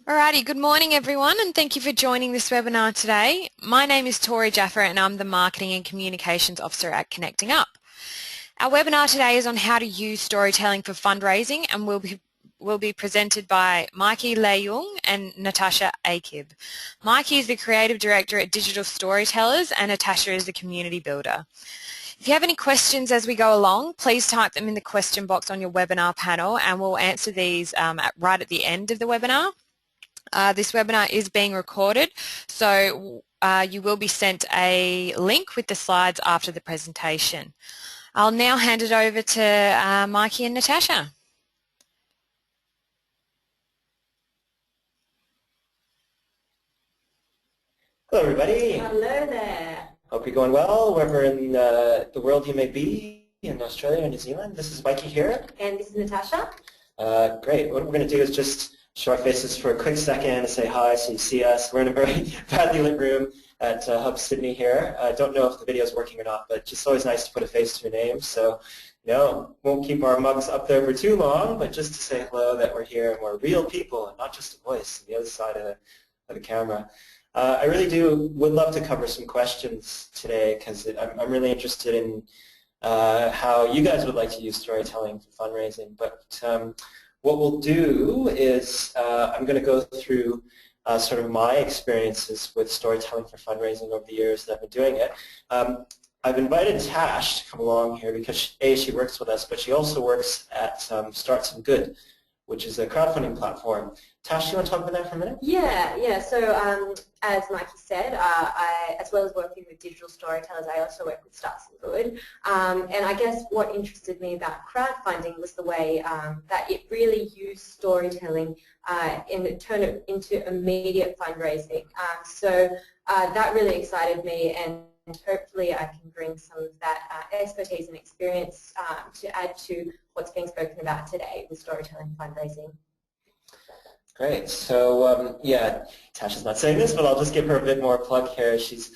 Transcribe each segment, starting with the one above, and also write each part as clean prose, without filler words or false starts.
Alrighty, good morning everyone and thank you for joining this webinar today. My name is Tori Jaffa and I'm the Marketing and Communications Officer at Connecting Up. Our webinar today is on how to use storytelling for fundraising and will be presented by Mikey Leung and Natasha Akib. Mikey is the Creative Director at Digital Storytellers and Natasha is the Community Builder. If you have any questions as we go along, please type them in the question box on your webinar panel and we'll answer these right at the end of the webinar. This webinar is being recorded, so you will be sent a link with the slides after the presentation. I'll now hand it over to Mikey and Natasha. Hello everybody. Hello there. Hope you're going well, wherever in the world you may be, in Australia or New Zealand. This is Mikey here. And this is Natasha. Great. What we're going to do is just show our faces for a quick second and say hi so you see us. We're in a very badly lit room at Hub Sydney here. I don't know if the video is working or not, but just always nice to put a face to a name. So, won't keep our mugs up there for too long, but just to say hello that we're here and we're real people and not just a voice on the other side of the camera. I really would love to cover some questions today because I'm really interested in how you guys would like to use storytelling for fundraising. But what we'll do is I'm going to go through sort of my experiences with storytelling for fundraising over the years that I've been doing it. I've invited Tash to come along here because she works with us, but she also works at Start Some Good, which is a crowdfunding platform. Tash, you want to talk about that for a minute? Yeah. So as Mikey said, as well as working with digital storytellers, I also work with Start Some Good. And I guess what interested me about crowdfunding was the way that it really used storytelling and turn it into immediate fundraising. So that really excited me, and hopefully I can bring some of that expertise and experience to add to what's being spoken about today with storytelling fundraising. Great. So yeah, Tasha's not saying this, but I'll just give her a bit more plug here. She's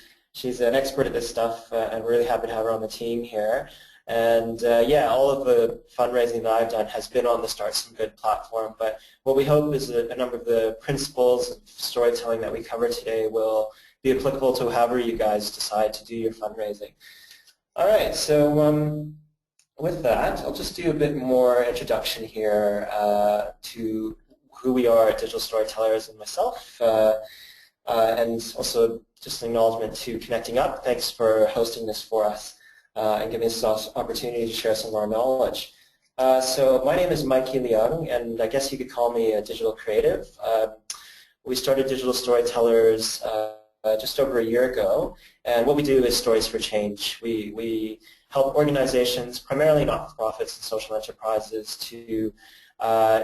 an expert at this stuff, and we're really happy to have her on the team here. And yeah, all of the fundraising that I've done has been on the Start Some Good platform. But what we hope is that a number of the principles of storytelling that we cover today will be applicable to however you guys decide to do your fundraising. All right. So with that, I'll just do a bit more introduction here to who we are at Digital Storytellers and myself, and also just an acknowledgement to Connecting Up. Thanks for hosting this for us and giving us this opportunity to share some of our knowledge. So my name is Mikey Leung, and I guess you could call me a digital creative. We started Digital Storytellers just over a year ago, and what we do is Stories for Change. We help organizations, primarily not-for-profits and social enterprises, to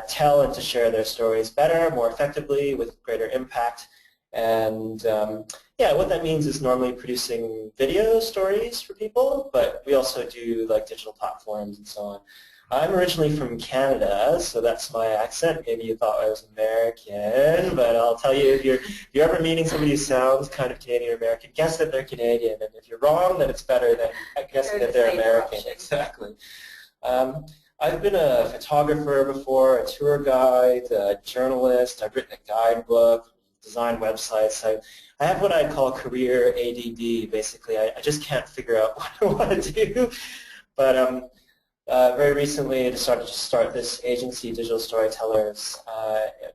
tell and to share their stories better, more effectively, with greater impact. And yeah, what that means is normally producing video stories for people, but we also do like digital platforms and so on. I'm originally from Canada, so that's my accent. Maybe you thought I was American, but I'll tell you, if you're ever meeting somebody who sounds kind of Canadian or American, guess that they're Canadian, and if you're wrong, then it's better than guessing that they're American. Exactly. I've been a photographer before, a tour guide, a journalist. I've written a guidebook, designed websites. I have what I call career ADD, basically. I just can't figure out what I want to do. But very recently I decided to start this agency, Digital Storytellers,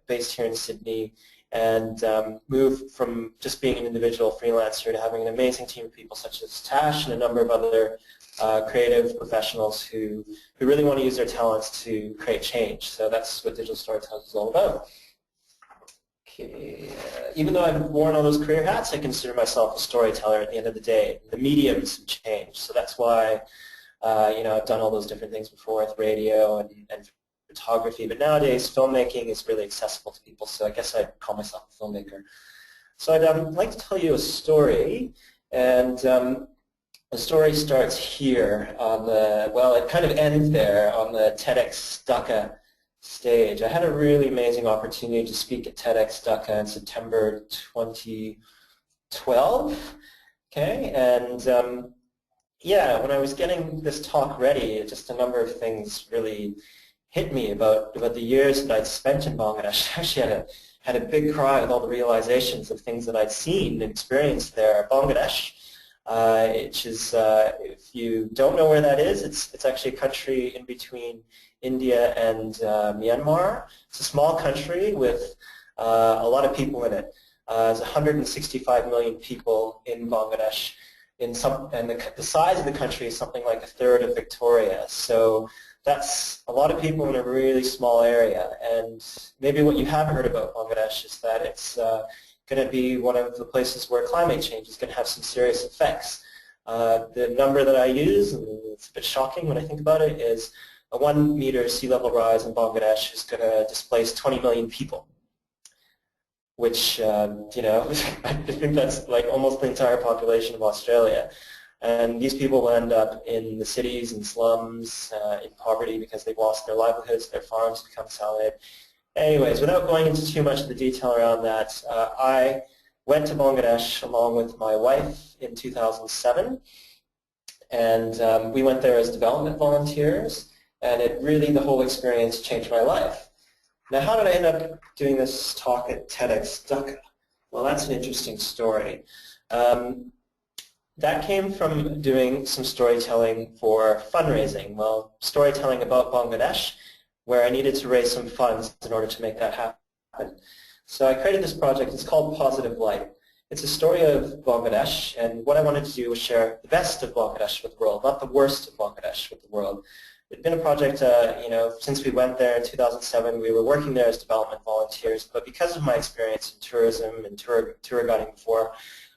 based here in Sydney, and move from just being an individual freelancer to having an amazing team of people such as Tash and a number of other creative professionals who really want to use their talents to create change. So that's what Digital Storytellers is all about. Okay. Even though I've worn all those career hats, I consider myself a storyteller at the end of the day. The mediums have changed, so that's why I've done all those different things before with radio and photography. But nowadays, filmmaking is really accessible to people, so I guess I'd call myself a filmmaker. So I'd like to tell you a story, and the story starts here on the, well, it kind of ends there on the TEDx Dhaka stage. I had a really amazing opportunity to speak at TEDx Dhaka in September 2012, okay, and yeah, when I was getting this talk ready, just a number of things really hit me about the years that I'd spent in Bangladesh. I actually had a big cry with all the realizations of things that I'd seen and experienced there. Bangladesh, which is, if you don't know where that is, it's actually a country in between India and Myanmar. It's a small country with a lot of people in it. There's 165 million people in Bangladesh, and the size of the country is something like a third of Victoria. So that's a lot of people in a really small area. And maybe what you haven't heard about Bangladesh is that it's going to be one of the places where climate change is going to have some serious effects. The number that I use, and it's a bit shocking when I think about it, is a 1 meter sea level rise in Bangladesh is going to displace 20 million people, which, you know, I think that's like almost the entire population of Australia. And these people will end up in the cities and slums in poverty because they've lost their livelihoods, their farms become salaried. Anyways, without going into too much of the detail around that, I went to Bangladesh along with my wife in 2007, and we went there as development volunteers, and it really, the whole experience changed my life. Now, how did I end up doing this talk at TEDx Dhaka? Well, that's an interesting story. That came from doing some storytelling for fundraising. Well, storytelling about Bangladesh, where I needed to raise some funds in order to make that happen. So I created this project. It's called Positive Light. It's a story of Bangladesh, and what I wanted to do was share the best of Bangladesh with the world, not the worst of Bangladesh with the world. It's been a project, you know, since we went there in 2007. We were working there as development volunteers, but because of my experience in tourism and tour guiding before,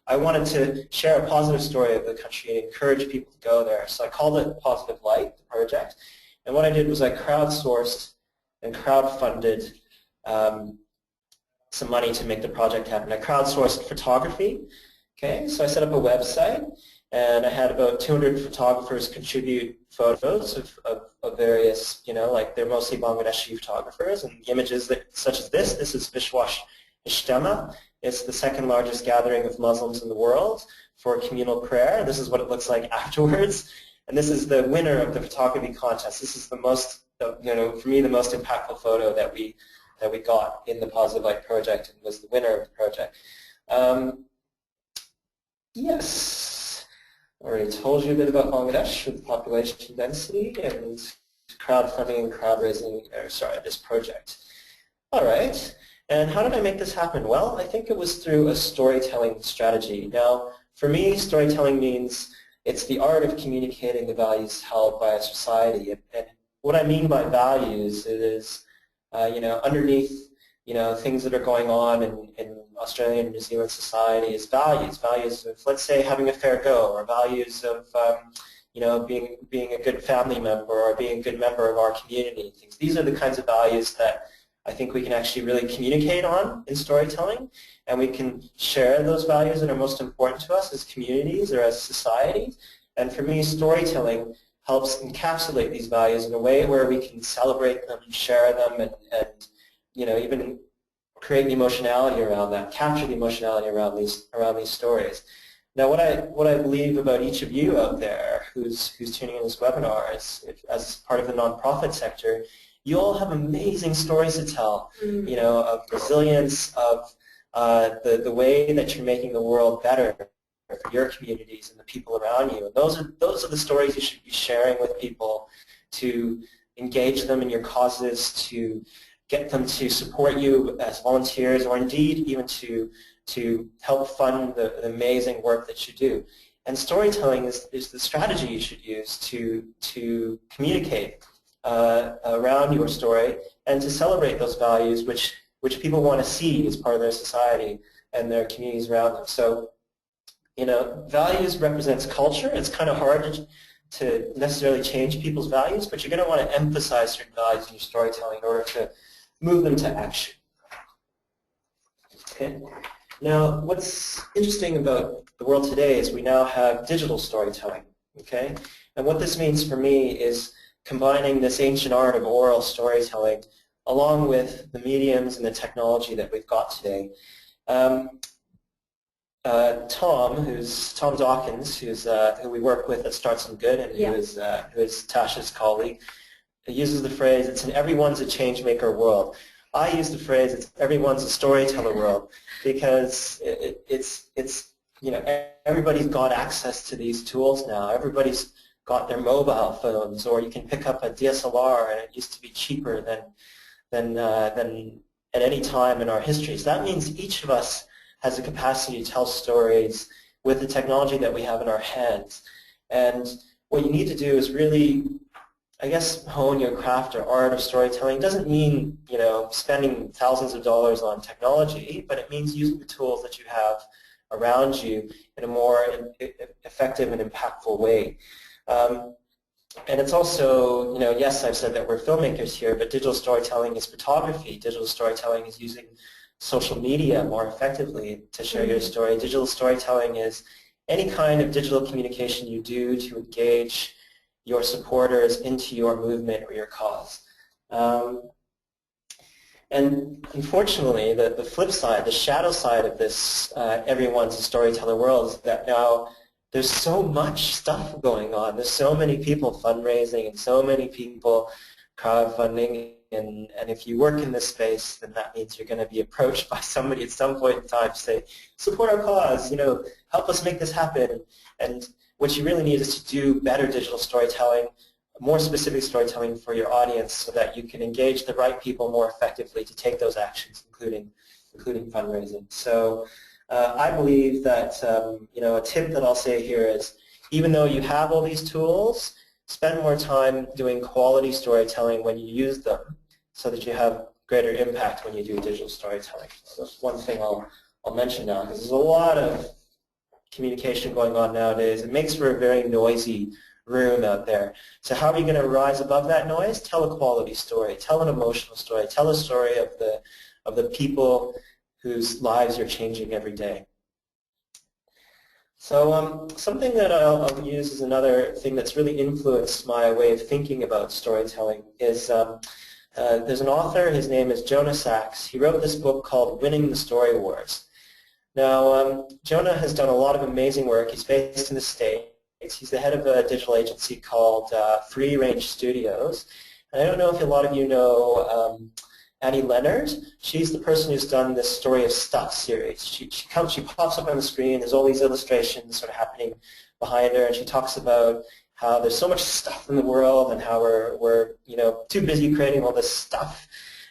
I wanted to share a positive story of the country and encourage people to go there. So I called it Positive Light, the project. And what I did was I crowdsourced and crowdfunded some money to make the project happen. I crowdsourced photography. Okay, so I set up a website, and I had about 200 photographers contribute photos of various, you know, like they're mostly Bangladeshi photographers, and the images such as this is Vishwash Ishtama. It's the second largest gathering of Muslims in the world for communal prayer. This is what it looks like afterwards. And this is the winner of the photography contest. This is the most, you know, for me, the most impactful photo that we got in the Positive Light project, and was the winner of the project. Yes, I already told you a bit about Bangladesh with the population density and crowdfunding and this project. All right. And how did I make this happen? Well, I think it was through a storytelling strategy. Now, for me, storytelling means it's the art of communicating the values held by a society. And what I mean by values is, you know, underneath, you know, things that are going on in Australian and New Zealand society is values. Values of, let's say, having a fair go, or values of, you know, being a good family member, or being a good member of our community. Things. These are the kinds of values that I think we can actually really communicate on in storytelling, and we can share those values that are most important to us as communities or as societies. And for me, storytelling helps encapsulate these values in a way where we can celebrate them and share them, and you know, even create the emotionality around that, capture the emotionality around these stories. Now, what I believe about each of you out there who's tuning in this webinar is, as part of the nonprofit sector, you all have amazing stories to tell, you know, of resilience, of the way that you're making the world better for your communities and the people around you. And those are the stories you should be sharing with people, to engage them in your causes, to get them to support you as volunteers, or indeed even to help fund the amazing work that you do. And storytelling is the strategy you should use to communicate around your story, and to celebrate those values which people want to see as part of their society and their communities around them. So, you know, values represents culture. It's kind of hard to necessarily change people's values, but you're going to want to emphasize certain values in your storytelling in order to move them to action. Okay. Now, what's interesting about the world today is we now have digital storytelling. Okay, and what this means for me is combining this ancient art of oral storytelling along with the mediums and the technology that we've got today. Tom Dawkins, who we work with at Start Some Good, and who is Tasha's colleague, uses the phrase, it's an everyone's a change maker world. I use the phrase, it's everyone's a storyteller world, because it's you know, everybody's got access to these tools now. Everybody's got their mobile phones, or you can pick up a DSLR, and it used to be cheaper than at any time in our history. So that means each of us has the capacity to tell stories with the technology that we have in our hands. And what you need to do is really, I guess, hone your craft or art of storytelling. It doesn't mean, you know, spending thousands of dollars on technology, but it means using the tools that you have around you in a more effective and impactful way. And it's also, you know, yes, I've said that we're filmmakers here, but digital storytelling is photography. Digital storytelling is using social media more effectively to share your story. Digital storytelling is any kind of digital communication you do to engage your supporters into your movement or your cause. And unfortunately, the flip side, the shadow side of this everyone's a storyteller world is that now there's so much stuff going on. There's so many people fundraising and so many people crowdfunding. And if you work in this space, then that means you're going to be approached by somebody at some point in time to say, support our cause, you know, help us make this happen. And what you really need is to do better digital storytelling, more specific storytelling for your audience so that you can engage the right people more effectively to take those actions, including fundraising. So I believe that you know, a tip that I'll say here is, even though you have all these tools, spend more time doing quality storytelling when you use them so that you have greater impact when you do digital storytelling. So that's one thing I'll mention now, because there's a lot of communication going on nowadays. It makes for a very noisy room out there. So how are you going to rise above that noise? Tell a quality story. Tell an emotional story. Tell a story of the people whose lives you're changing every day. So something that I'll use as another thing that's really influenced my way of thinking about storytelling is there's an author, his name is Jonah Sachs. He wrote this book called Winning the Story Wars. Now, Jonah has done a lot of amazing work. He's based in the States. He's the head of a digital agency called Free Range Studios. And I don't know if a lot of you know Annie Leonard. She's the person who's done this Story of Stuff series. She pops up on the screen. There's all these illustrations sort of happening behind her, and she talks about how there's so much stuff in the world and how we're you know, too busy creating all this stuff,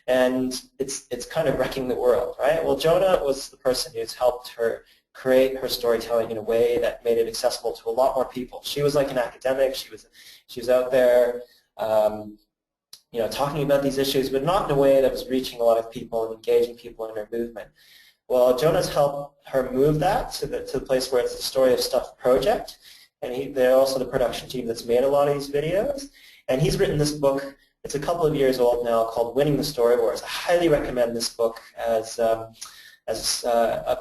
and it's kind of wrecking the world, right? Well, Jonah was the person who's helped her create her storytelling in a way that made it accessible to a lot more people. She was like an academic. She was out there, you know, talking about these issues, but not in a way that was reaching a lot of people and engaging people in her movement. Well, Jonah's helped her move that to the place where it's the Story of Stuff project, and they're also the production team that's made a lot of these videos. And he's written this book. It's a couple of years old now, called Winning the Story Wars. I highly recommend this book as a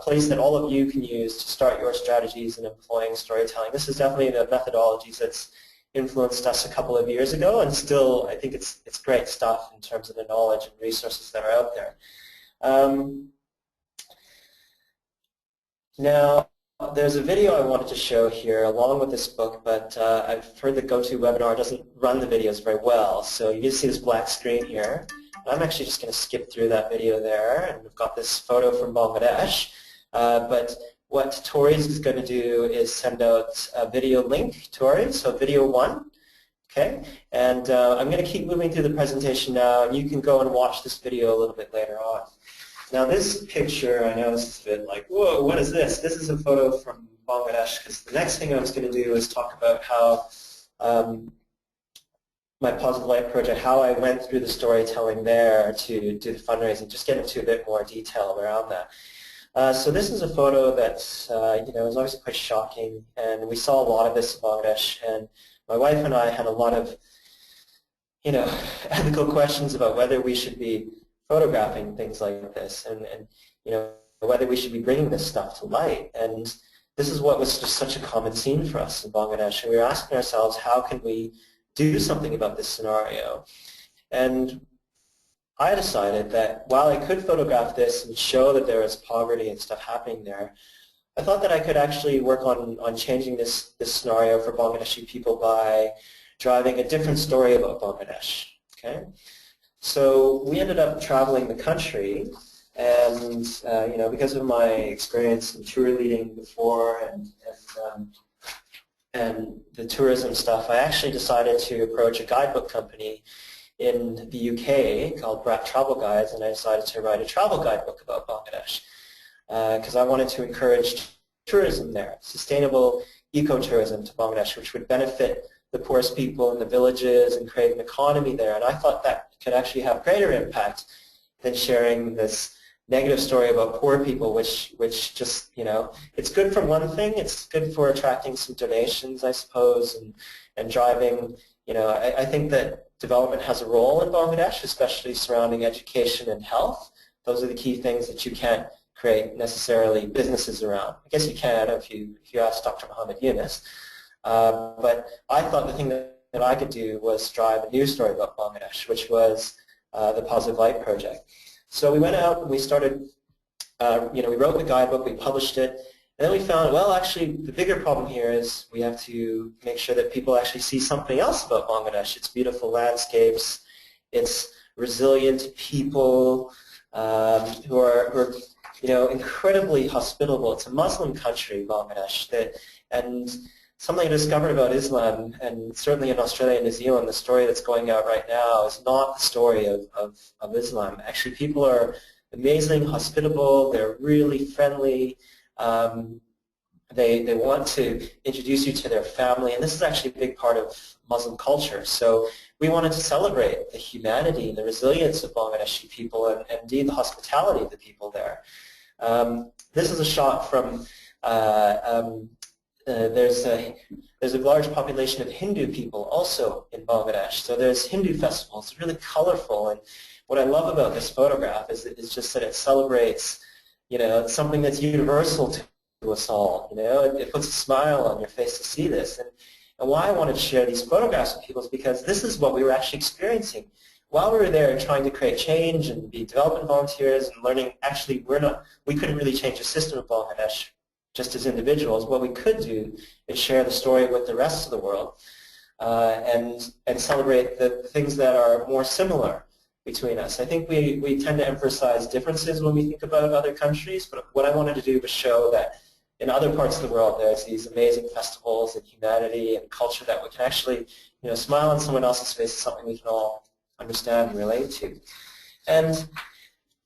place that all of you can use to start your strategies in employing storytelling. This is definitely the methodologies that's influenced us a couple of years ago, and still I think it's great stuff in terms of the knowledge and resources that are out there. Now, there's a video I wanted to show here along with this book, but I've heard that GoToWebinar doesn't run the videos very well, so you can see this black screen here. I'm actually just going to skip through that video there, and we've got this photo from Bangladesh. But what Tori's is going to do is send out a video link, Tori, so video 1. Okay, and I'm going to keep moving through the presentation now, and you can go and watch this video a little bit later on. Now this picture, I know this is a bit like, whoa, what is this? This is a photo from Bangladesh, because the next thing I was going to do is talk about how my Positive Light project, how I went through the storytelling there to do the fundraising, just get into a bit more detail around that. So this is a photo that you know, was obviously quite shocking, and we saw a lot of this in Bangladesh, and my wife and I had a lot of, you know, ethical questions about whether we should be photographing things like this, and you know, whether we should be bringing this stuff to light. And this is what was just such a common scene for us in Bangladesh, and we were asking ourselves, how can we do something about this scenario? And I decided that while I could photograph this and show that there is poverty and stuff happening there, I thought that I could actually work on changing this scenario for Bangladeshi people by driving a different story about Bangladesh. Okay? So we ended up traveling the country, and because of my experience in tour leading before and the tourism stuff, I actually decided to approach a guidebook company in the UK called Brat Travel Guides, and I decided to write a travel guidebook about Bangladesh because I wanted to encourage tourism there, sustainable ecotourism to Bangladesh, which would benefit the poorest people in the villages and create an economy there. And I thought that could actually have greater impact than sharing this negative story about poor people, which just, it's good for one thing. It's good for attracting some donations, I suppose, and driving, I think that development has a role in Bangladesh, especially surrounding education and health. Those are the key things that you can't create necessarily businesses around. I guess you can if you ask Dr. Muhammad Yunus. But I thought the thing that I could do was drive a news story about Bangladesh, which was the Positive Light Project. So we went out and we started, we wrote the guidebook, we published it, and then we found, well, actually, the bigger problem here is we have to make sure that people actually see something else about Bangladesh. Its beautiful landscapes, its resilient people who are incredibly hospitable. It's a Muslim country, Bangladesh, and something I discovered about Islam, and certainly in Australia and New Zealand, the story that's going out right now is not the story of Islam. Actually, people are amazing, hospitable, they're really friendly, they want to introduce you to their family, and this is actually a big part of Muslim culture. So we wanted to celebrate the humanity and the resilience of Bangladeshi people and indeed the hospitality of the people there. This is a shot from there's a large population of Hindu people also in Bangladesh. So there's Hindu festivals. It's really colorful, and what I love about this photograph is just that it celebrates, something that's universal to us all. It puts a smile on your face to see this, and why I wanted to share these photographs with people is because this is what we were actually experiencing while we were there, trying to create change and be development volunteers and learning. Actually, we couldn't really change the system of Bangladesh just as individuals. What we could do is share the story with the rest of the world and celebrate the things that are more similar between us. I think we tend to emphasize differences when we think about other countries, but what I wanted to do was show that in other parts of the world there's these amazing festivals and humanity and culture that we can actually smile on someone else's face is something we can all understand and relate to. And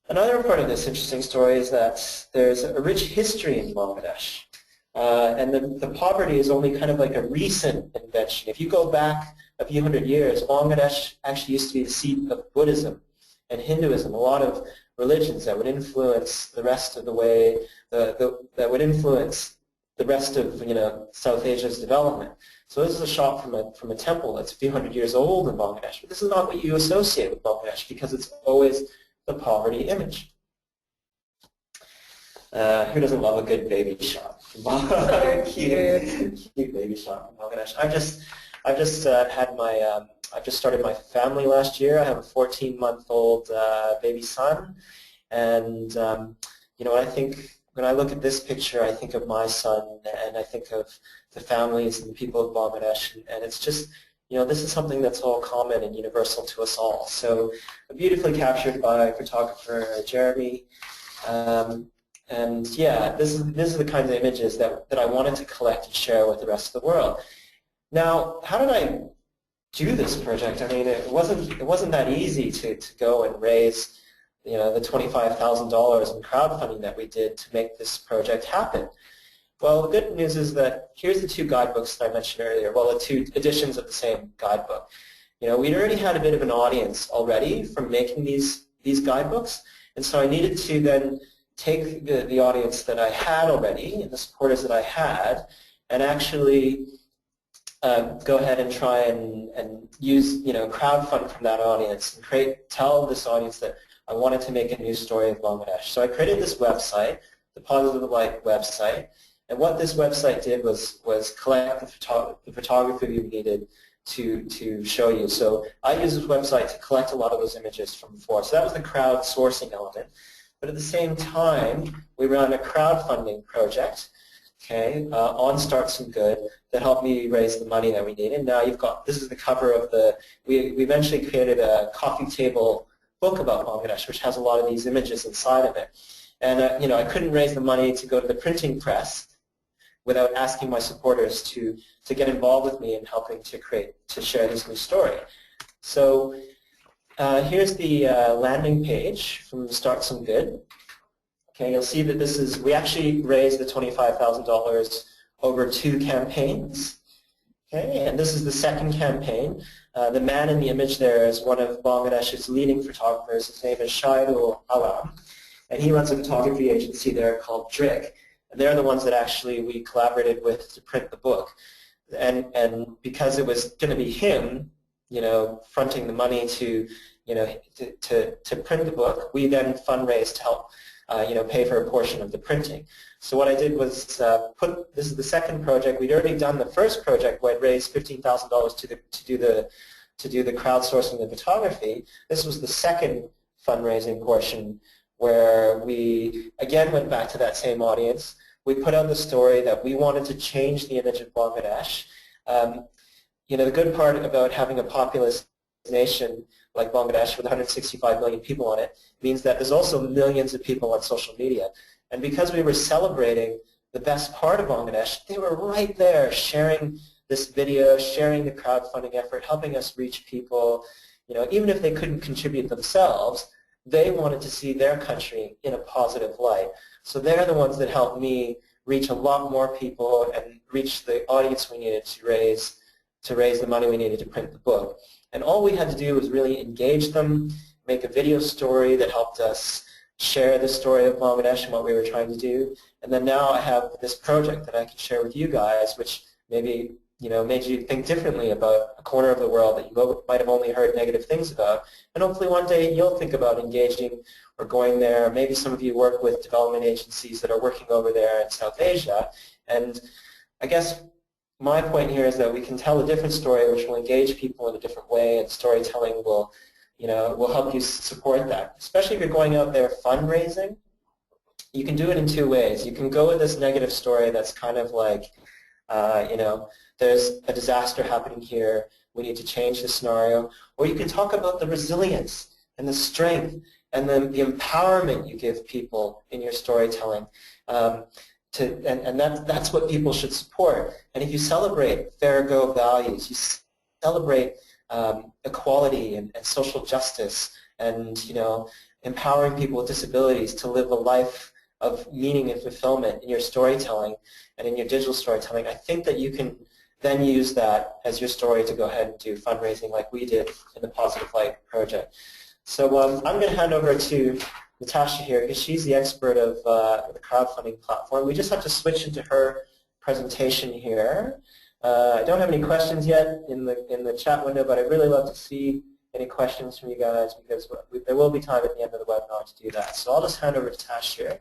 another part of this interesting story is that there's a rich history in Bangladesh, and the poverty is only kind of like a recent invention. If you go back a few hundred years, Bangladesh actually used to be the seat of Buddhism and Hinduism, a lot of religions that would influence the rest of the way, that would influence the rest of South Asia's development. So this is a shot from a temple that's a few hundred years old in Bangladesh, but this is not what you associate with Bangladesh because it's always the poverty image. Who doesn't love a good baby shot? So cute. Cute baby shot from Bangladesh. I've just started my family last year. I have a 14-month-old baby son, and I think when I look at this picture, I think of my son, and I think of the families and the people of Bangladesh, and it's just, this is something that's all common and universal to us all. So beautifully captured by photographer Jeremy. And yeah, this is the kinds of images that I wanted to collect and share with the rest of the world. Now, how did I do this project? I mean, it wasn't that easy to go and raise the $25,000 in crowdfunding that we did to make this project happen. Well, the good news is that here's the two guidebooks that I mentioned earlier. Well, the two editions of the same guidebook. We'd already had a bit of an audience already from making these guidebooks, and so I needed to then take the audience that I had already and the supporters that I had, and actually go ahead and try and use crowdfund from that audience and tell this audience that I wanted to make a news story of Bangladesh. So I created this website, the Positive Light website, and what this website did was collect the photography we needed to show you. So I used this website to collect a lot of those images from before. So that was the crowdsourcing element. But at the same time, we ran a crowdfunding project, on Start Some Good, that helped me raise the money that we needed. Now you've got, this is the cover of we eventually created a coffee table book about Bangladesh, which has a lot of these images inside of it. And I couldn't raise the money to go to the printing press without asking my supporters to get involved with me in helping to share this new story. So here's the landing page from Start Some Good. Okay, you'll see that we actually raised the $25,000 over 2 campaigns. Okay, and this is the second campaign. The man in the image there is one of Bangladesh's leading photographers. His name is Shahidul Alam, and he runs a photography agency there called Drick. And they're the ones that actually we collaborated with to print the book. And because it was going to be him, fronting the money to print the book, we then fundraised to help pay for a portion of the printing. So what I did was this is the second project. We'd already done the first project where I'd raised $15,000 to do the crowdsourcing of photography. This was the second fundraising portion where we again went back to that same audience. We put out the story that we wanted to change the image of Bangladesh. The good part about having a populous nation like Bangladesh with 165 million people on it means that there's also millions of people on social media. And because we were celebrating the best part of Bangladesh, they were right there sharing this video, sharing the crowdfunding effort, helping us reach people. Even if they couldn't contribute themselves, they wanted to see their country in a positive light. So they're the ones that helped me reach a lot more people and reach the audience we needed to raise the money we needed to print the book. And all we had to do was really engage them, make a video story that helped us share the story of Bangladesh and what we were trying to do. And then now I have this project that I can share with you guys, which maybe made you think differently about a corner of the world that you might have only heard negative things about. And hopefully one day you'll think about engaging or going there. Maybe some of you work with development agencies that are working over there in South Asia. And I guess my point here is that we can tell a different story which will engage people in a different way, and storytelling will help you support that. Especially if you're going out there fundraising, you can do it in 2 ways. You can go with this negative story that's kind of like, there's a disaster happening here, we need to change the scenario. Or you can talk about the resilience and the strength and the empowerment you give people in your storytelling. And that's what people should support. And if you celebrate fair go values, you celebrate equality and social justice and empowering people with disabilities to live a life of meaning and fulfillment in your storytelling and in your digital storytelling, I think that you can then use that as your story to go ahead and do fundraising like we did in the Positive Light project. So I'm going to hand over to Natasha here because she's the expert of the crowdfunding platform. We just have to switch into her presentation here. I don't have any questions yet in the chat window, but I'd really love to see any questions from you guys because there will be time at the end of the webinar to do that. So I'll just hand over to Tash here.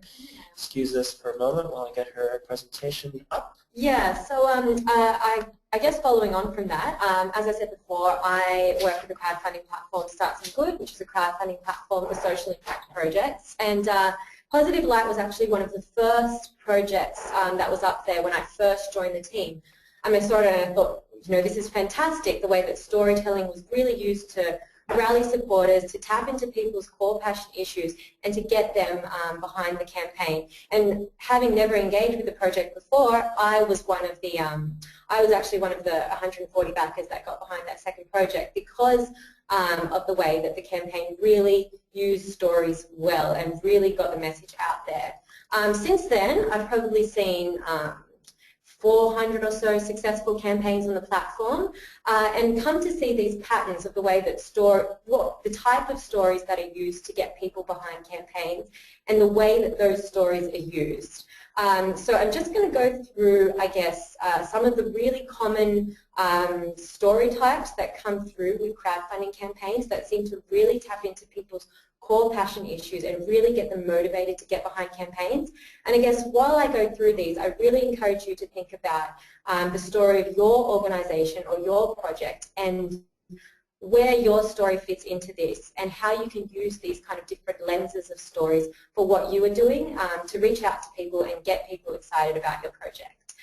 Excuse us for a moment while I get her presentation up. Yeah, so I guess following on from that, as I said before, I work with the crowdfunding platform Start Some Good, which is a crowdfunding platform for social impact projects. And Positive Light was actually one of the first projects that was up there when I first joined the team. I saw it and I thought, this is fantastic, the way that storytelling was really used to rally supporters, to tap into people's core passion issues and to get them behind the campaign. And having never engaged with the project before, I was actually one of the 140 backers that got behind that second project because of the way that the campaign really used stories well and really got the message out there. Since then, I've probably seen 400 or so successful campaigns on the platform and come to see these patterns of the way that the type of stories that are used to get people behind campaigns and the way that those stories are used. So I'm just going to go through, I guess, some of the really common story types that come through with crowdfunding campaigns that seem to really tap into people's core passion issues and really get them motivated to get behind campaigns. And I guess while I go through these, I really encourage you to think about the story of your organisation or your project and where your story fits into this and how you can use these kind of different lenses of stories for what you are doing to reach out to people and get people excited about your project.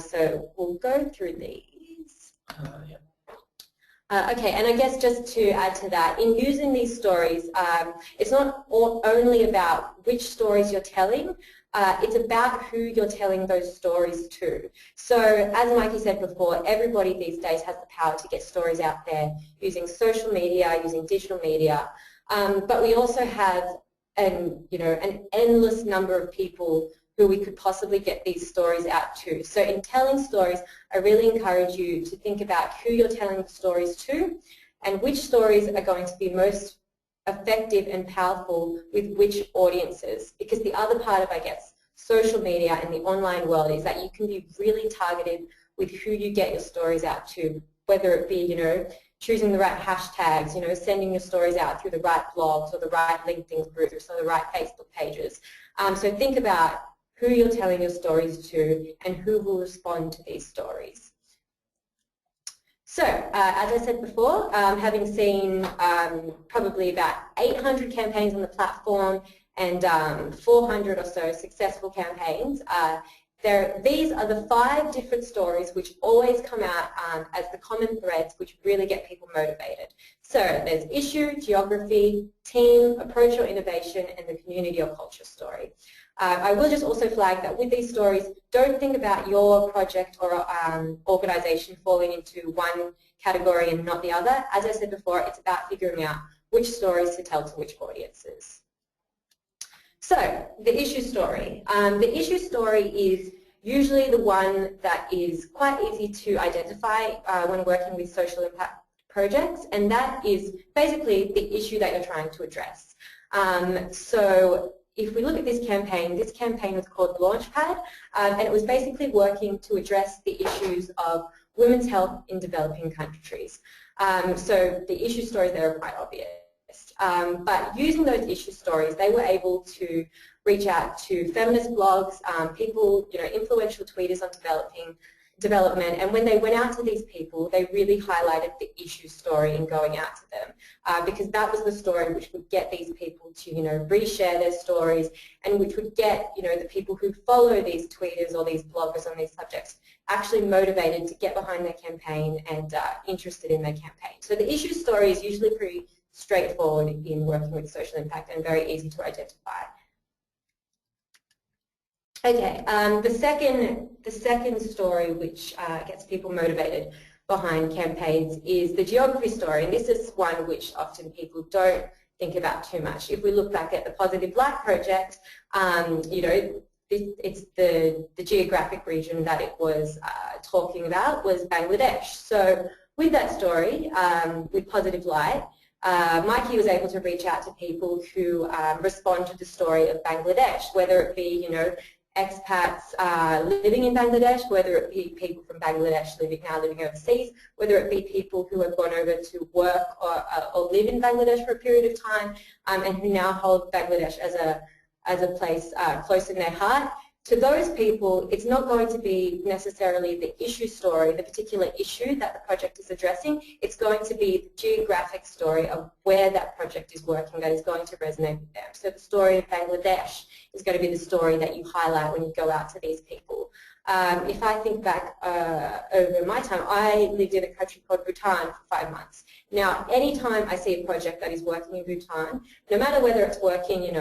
So we'll go through these. Okay, and I guess just to add to that, in using these stories, it's not only about which stories you're telling, it's about who you're telling those stories to. So as Mikey said before, everybody these days has the power to get stories out there using social media, using digital media, but we also have an endless number of people who we could possibly get these stories out to. So in telling stories, I really encourage you to think about who you're telling the stories to and which stories are going to be most effective and powerful with which audiences. Because the other part of, I guess, social media and the online world is that you can be really targeted with who you get your stories out to, whether it be, choosing the right hashtags, sending your stories out through the right blogs or the right LinkedIn groups or the right Facebook pages. So think about who you're telling your stories to and who will respond to these stories. So, as I said before, having seen probably about 800 campaigns on the platform and 400 or so successful campaigns, these are the 5 different stories which always come out as the common threads which really get people motivated. So there's issue, geography, team, approach or innovation, and the community or culture story. I will just also flag that with these stories, don't think about your project or organisation falling into one category and not the other. As I said before, it's about figuring out which stories to tell to which audiences. So, the issue story. The issue story is usually the one that is quite easy to identify when working with social impact projects, and that is basically the issue that you're trying to address. So, if we look at this campaign was called Launchpad, and it was basically working to address the issues of women's health in developing countries. So the issue stories there are quite obvious. But using those issue stories, they were able to reach out to feminist blogs, people, influential tweeters on development, and when they went out to these people, they really highlighted the issue story in going out to them, because that was the story which would get these people to, reshare their stories, and which would get, the people who follow these tweeters or these bloggers on these subjects actually motivated to get behind their campaign and interested in their campaign. So the issue story is usually pretty straightforward in working with social impact and very easy to identify. Okay, the second story which gets people motivated behind campaigns is the geography story, and this is one which often people don't think about too much. If we look back at the Positive Light project, it's the geographic region that it was talking about was Bangladesh. So with that story, with Positive Light, Mikey was able to reach out to people who respond to the story of Bangladesh, whether it be, expats living in Bangladesh, whether it be people from Bangladesh now living overseas, whether it be people who have gone over to work or live in Bangladesh for a period of time, and who now hold Bangladesh as a place close in their heart. To those people, it's not going to be necessarily the issue story, the particular issue that the project is addressing. It's going to be the geographic story of where that project is working that is going to resonate with them. So the story of Bangladesh is going to be the story that you highlight when you go out to these people. If I think back over my time, I lived in a country called Bhutan for 5 months. Now, anytime I see a project that is working in Bhutan, no matter whether it's working,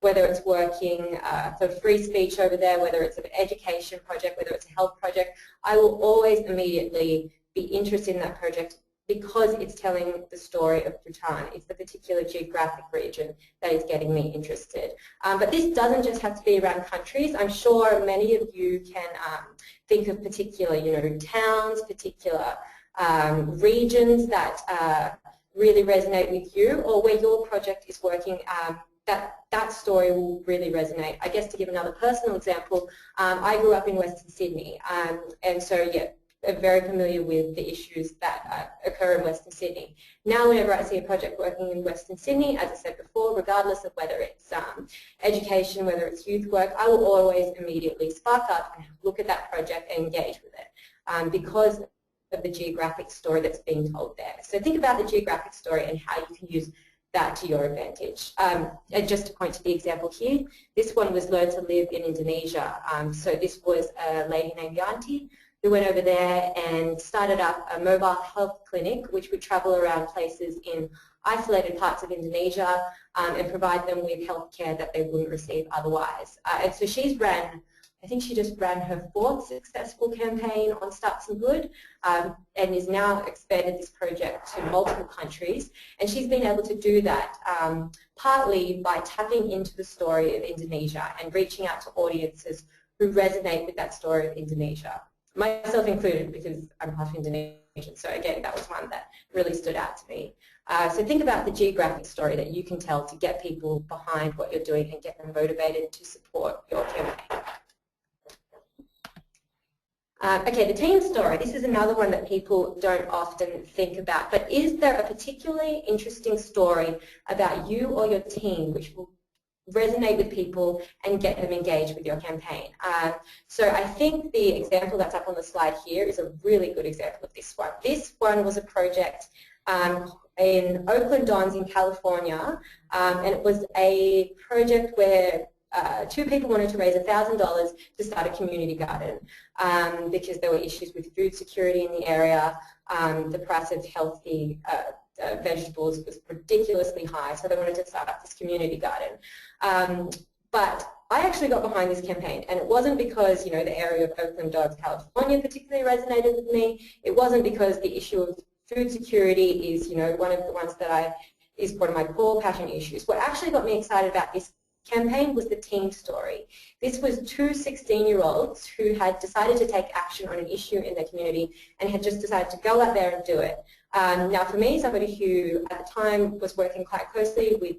whether it's working for free speech over there, whether it's an education project, whether it's a health project, I will always immediately be interested in that project because it's telling the story of Bhutan. It's the particular geographic region that is getting me interested. But this doesn't just have to be around countries. I'm sure many of you can think of particular, towns, particular regions that really resonate with you, or where your project is working. That story will really resonate. I guess to give another personal example, I grew up in Western Sydney, and so yeah, I'm very familiar with the issues that occur in Western Sydney. Now whenever I see a project working in Western Sydney, as I said before, regardless of whether it's education, whether it's youth work, I will always immediately spark up and look at that project and engage with it because of the geographic story that's being told there. So think about the geographic story and how you can use that to your advantage. And just to point to the example here, this one was Learn to Live in Indonesia. So this was a lady named Yanti who went over there and started up a mobile health clinic which would travel around places in isolated parts of Indonesia and provide them with health care that they wouldn't receive otherwise. And so I think she just ran her 4th successful campaign on Start Some Good and is now expanded this project to multiple countries. And she's been able to do that partly by tapping into the story of Indonesia and reaching out to audiences who resonate with that story of Indonesia. Myself included, because I'm half Indonesian, so again, that was one that really stood out to me. So think about the geographic story that you can tell to get people behind what you're doing and get them motivated to support your campaign. Okay, the team story. This is another one that people don't often think about, but is there a particularly interesting story about you or your team which will resonate with people and get them engaged with your campaign? So I think the example that's up on the slide here is a really good example of this one. This one was a project in Oakland Dons in California, and it was a project where 2 people wanted to raise $1,000 to start a community garden because there were issues with food security in the area. The price of healthy vegetables was ridiculously high, so they wanted to start up this community garden. But I actually got behind this campaign, and it wasn't because, you know, the area of Oakland Dons, California particularly resonated with me. It wasn't because the issue of food security is, you know, one of the ones that is one of my core passion issues. What actually got me excited about this campaign was the team story. This was 2 16-year-olds who had decided to take action on an issue in their community and had just decided to go out there and do it. Now for me, somebody who at the time was working quite closely with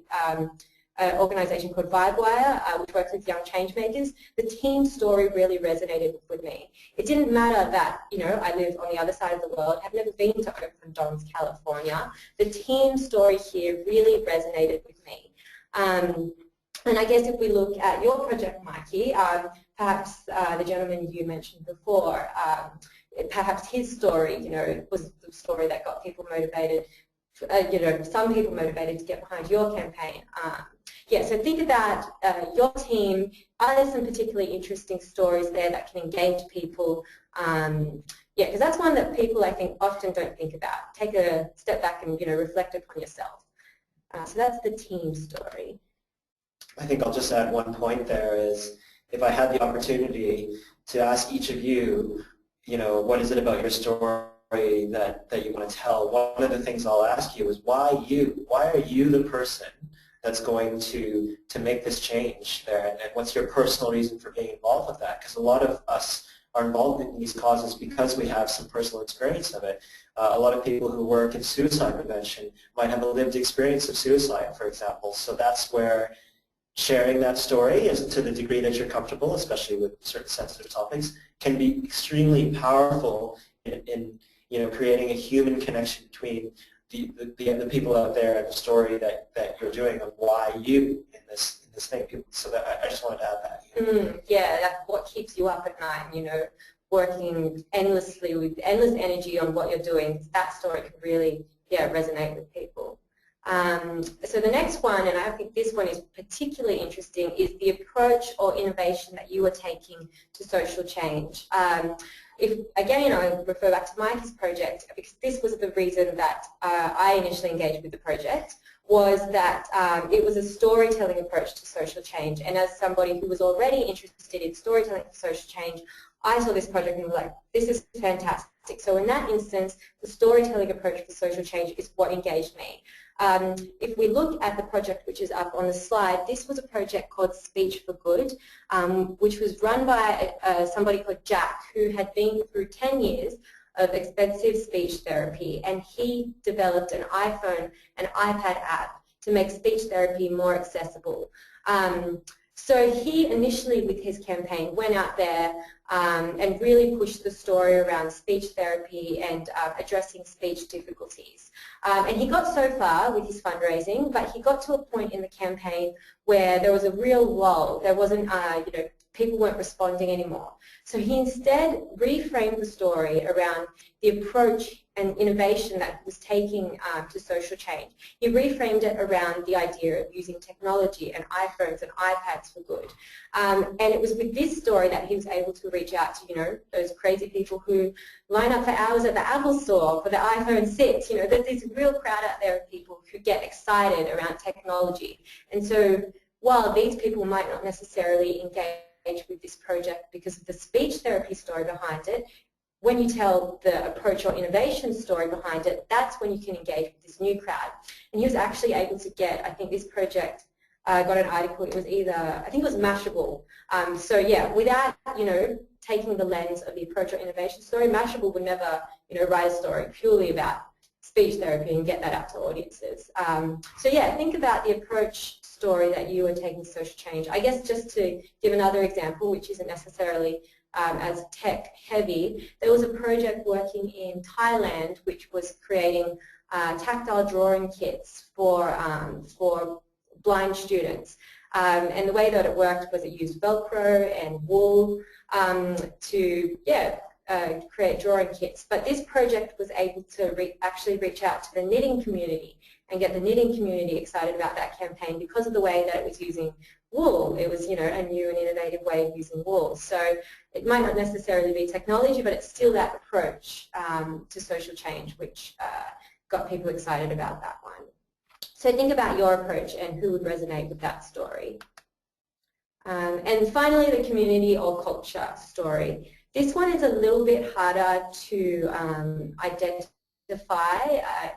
an organisation called VibeWire, which works with young change makers, the team story really resonated with me. It didn't matter that, you know, I live on the other side of the world, I've never been to Oakland Dons, California. The team story here really resonated with me. And I guess if we look at your project, Mikey, perhaps the gentleman you mentioned before, perhaps his story, you know, was the story that got people motivated, you know, some people motivated to get behind your campaign. Yeah, so think about your team. Are there some particularly interesting stories there that can engage people? Yeah, because that's one that people, I think, often don't think about. Take a step back and, you know, reflect upon yourself. So that's the team story. I think I'll just add one point there is if I had the opportunity to ask each of you, you know, what is it about your story that you want to tell, one of the things I'll ask you is why you? Why are you the person that's going to make this change there, and what's your personal reason for being involved with that? Because a lot of us are involved in these causes because we have some personal experience of it. A lot of people who work in suicide prevention might have a lived experience of suicide, for example, so that's where sharing that story, is to the degree that you're comfortable, especially with certain sensitive topics, can be extremely powerful in you know, creating a human connection between the people out there and the story that you're doing of why you in this thing. So that I just wanted to add that. Yeah, that's what keeps you up at night, you know, working endlessly with endless energy on what you're doing. That story can really, yeah, resonate with people. So the next one, and I think this one is particularly interesting, is the approach or innovation that you are taking to social change. If, again, I refer back to Mike's project, because this was the reason that I initially engaged with the project, was that it was a storytelling approach to social change. And as somebody who was already interested in storytelling for social change, I saw this project and was like, this is fantastic. So in that instance, the storytelling approach for social change is what engaged me. If we look at the project which is up on the slide, this was a project called Speech for Good, which was run by somebody called Jack, who had been through 10 years of expensive speech therapy, and he developed an iPhone and iPad app to make speech therapy more accessible. So he initially, with his campaign, went out there and really pushed the story around speech therapy and addressing speech difficulties. And he got so far with his fundraising, but he got to a point in the campaign where there was a real lull. There wasn't, you know, people weren't responding anymore. So he instead reframed the story around the approach and innovation that he was taking to social change. He reframed it around the idea of using technology and iPhones and iPads for good. And it was with this story that he was able to reach out to, those crazy people who line up for hours at the Apple Store for the iPhone 6. There's this real crowd out there of people who get excited around technology. And so while these people might not necessarily engage with this project because of the speech therapy story behind it, when you tell the approach or innovation story behind it, that's when you can engage with this new crowd. And he was actually able to get, I think this project got an article, it was either, I think it was Mashable. So yeah, without, taking the lens of the approach or innovation story, Mashable would never, write a story purely about speech therapy and get that out to audiences. So yeah, think about the approach story that you are taking to social change. I guess just to give another example, which isn't necessarily as tech heavy, there was a project working in Thailand which was creating tactile drawing kits for blind students. And the way that it worked was it used Velcro and wool to create drawing kits. But this project was able to actually reach out to the knitting community and get the knitting community excited about that campaign because of the way that it was using wool. It was, a new and innovative way of using wool. So it might not necessarily be technology, but it's still that approach to social change which got people excited about that one. So think about your approach and who would resonate with that story. And finally, the community or culture story. This one is a little bit harder to identify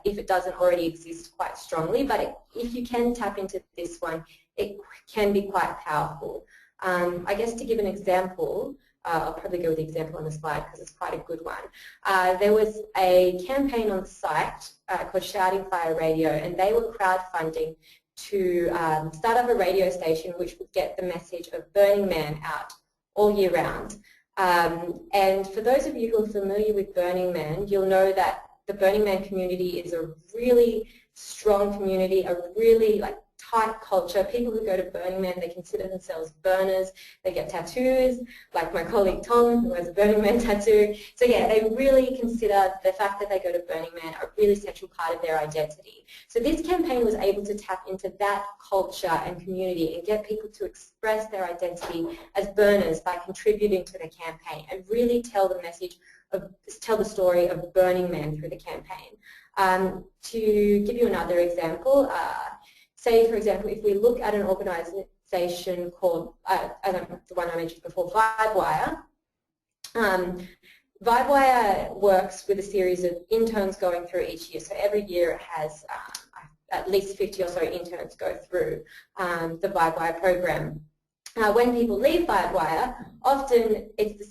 if it doesn't already exist quite strongly, but if you can tap into this one, it can be quite powerful. I guess to give an example, I'll probably go with the example on the slide because it's quite a good one. There was a campaign on the site called Shouting Fire Radio, and they were crowdfunding to start up a radio station which would get the message of Burning Man out all year round. And for those of you who are familiar with Burning Man, you'll know that the Burning Man community is a really strong community, a really tight culture. People who go to Burning Man, they consider themselves burners. They get tattoos, like my colleague Tom, who has a Burning Man tattoo. So yeah, they really consider the fact that they go to Burning Man a really central part of their identity. So this campaign was able to tap into that culture and community and get people to express their identity as burners by contributing to the campaign and really tell the message tell the story of Burning Man through the campaign. To give you another example, say for example, if we look at an organisation called, the one I mentioned before, Vibewire. Vibewire works with a series of interns going through each year. So every year it has at least 50 or so interns go through the Vibewire program. When people leave Vibewire, often it's the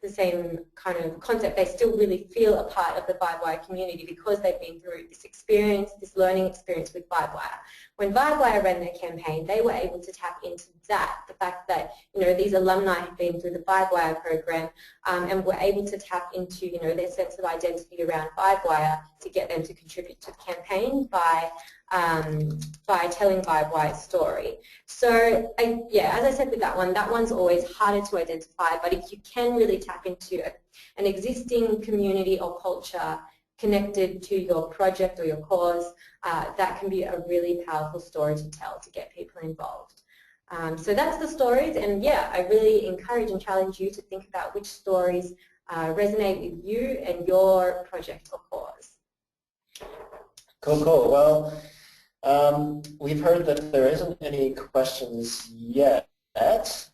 same kind of concept. They still really feel a part of the Vibewire community because they've been through this experience, this learning experience with Vibewire. When Vibewire ran their campaign, they were able to tap into that, the fact that these alumni have been through the Vibewire program and were able to tap into their sense of identity around Vibewire to get them to contribute to the campaign by telling Vibewire's story. So yeah, as I said with that one's always harder to identify, but if you can really tap into an existing community or culture connected to your project or your cause, that can be a really powerful story to tell to get people involved. So that's the stories, and yeah, I really encourage and challenge you to think about which stories resonate with you and your project or cause. Cool, cool. Well, we've heard that there isn't any questions yet,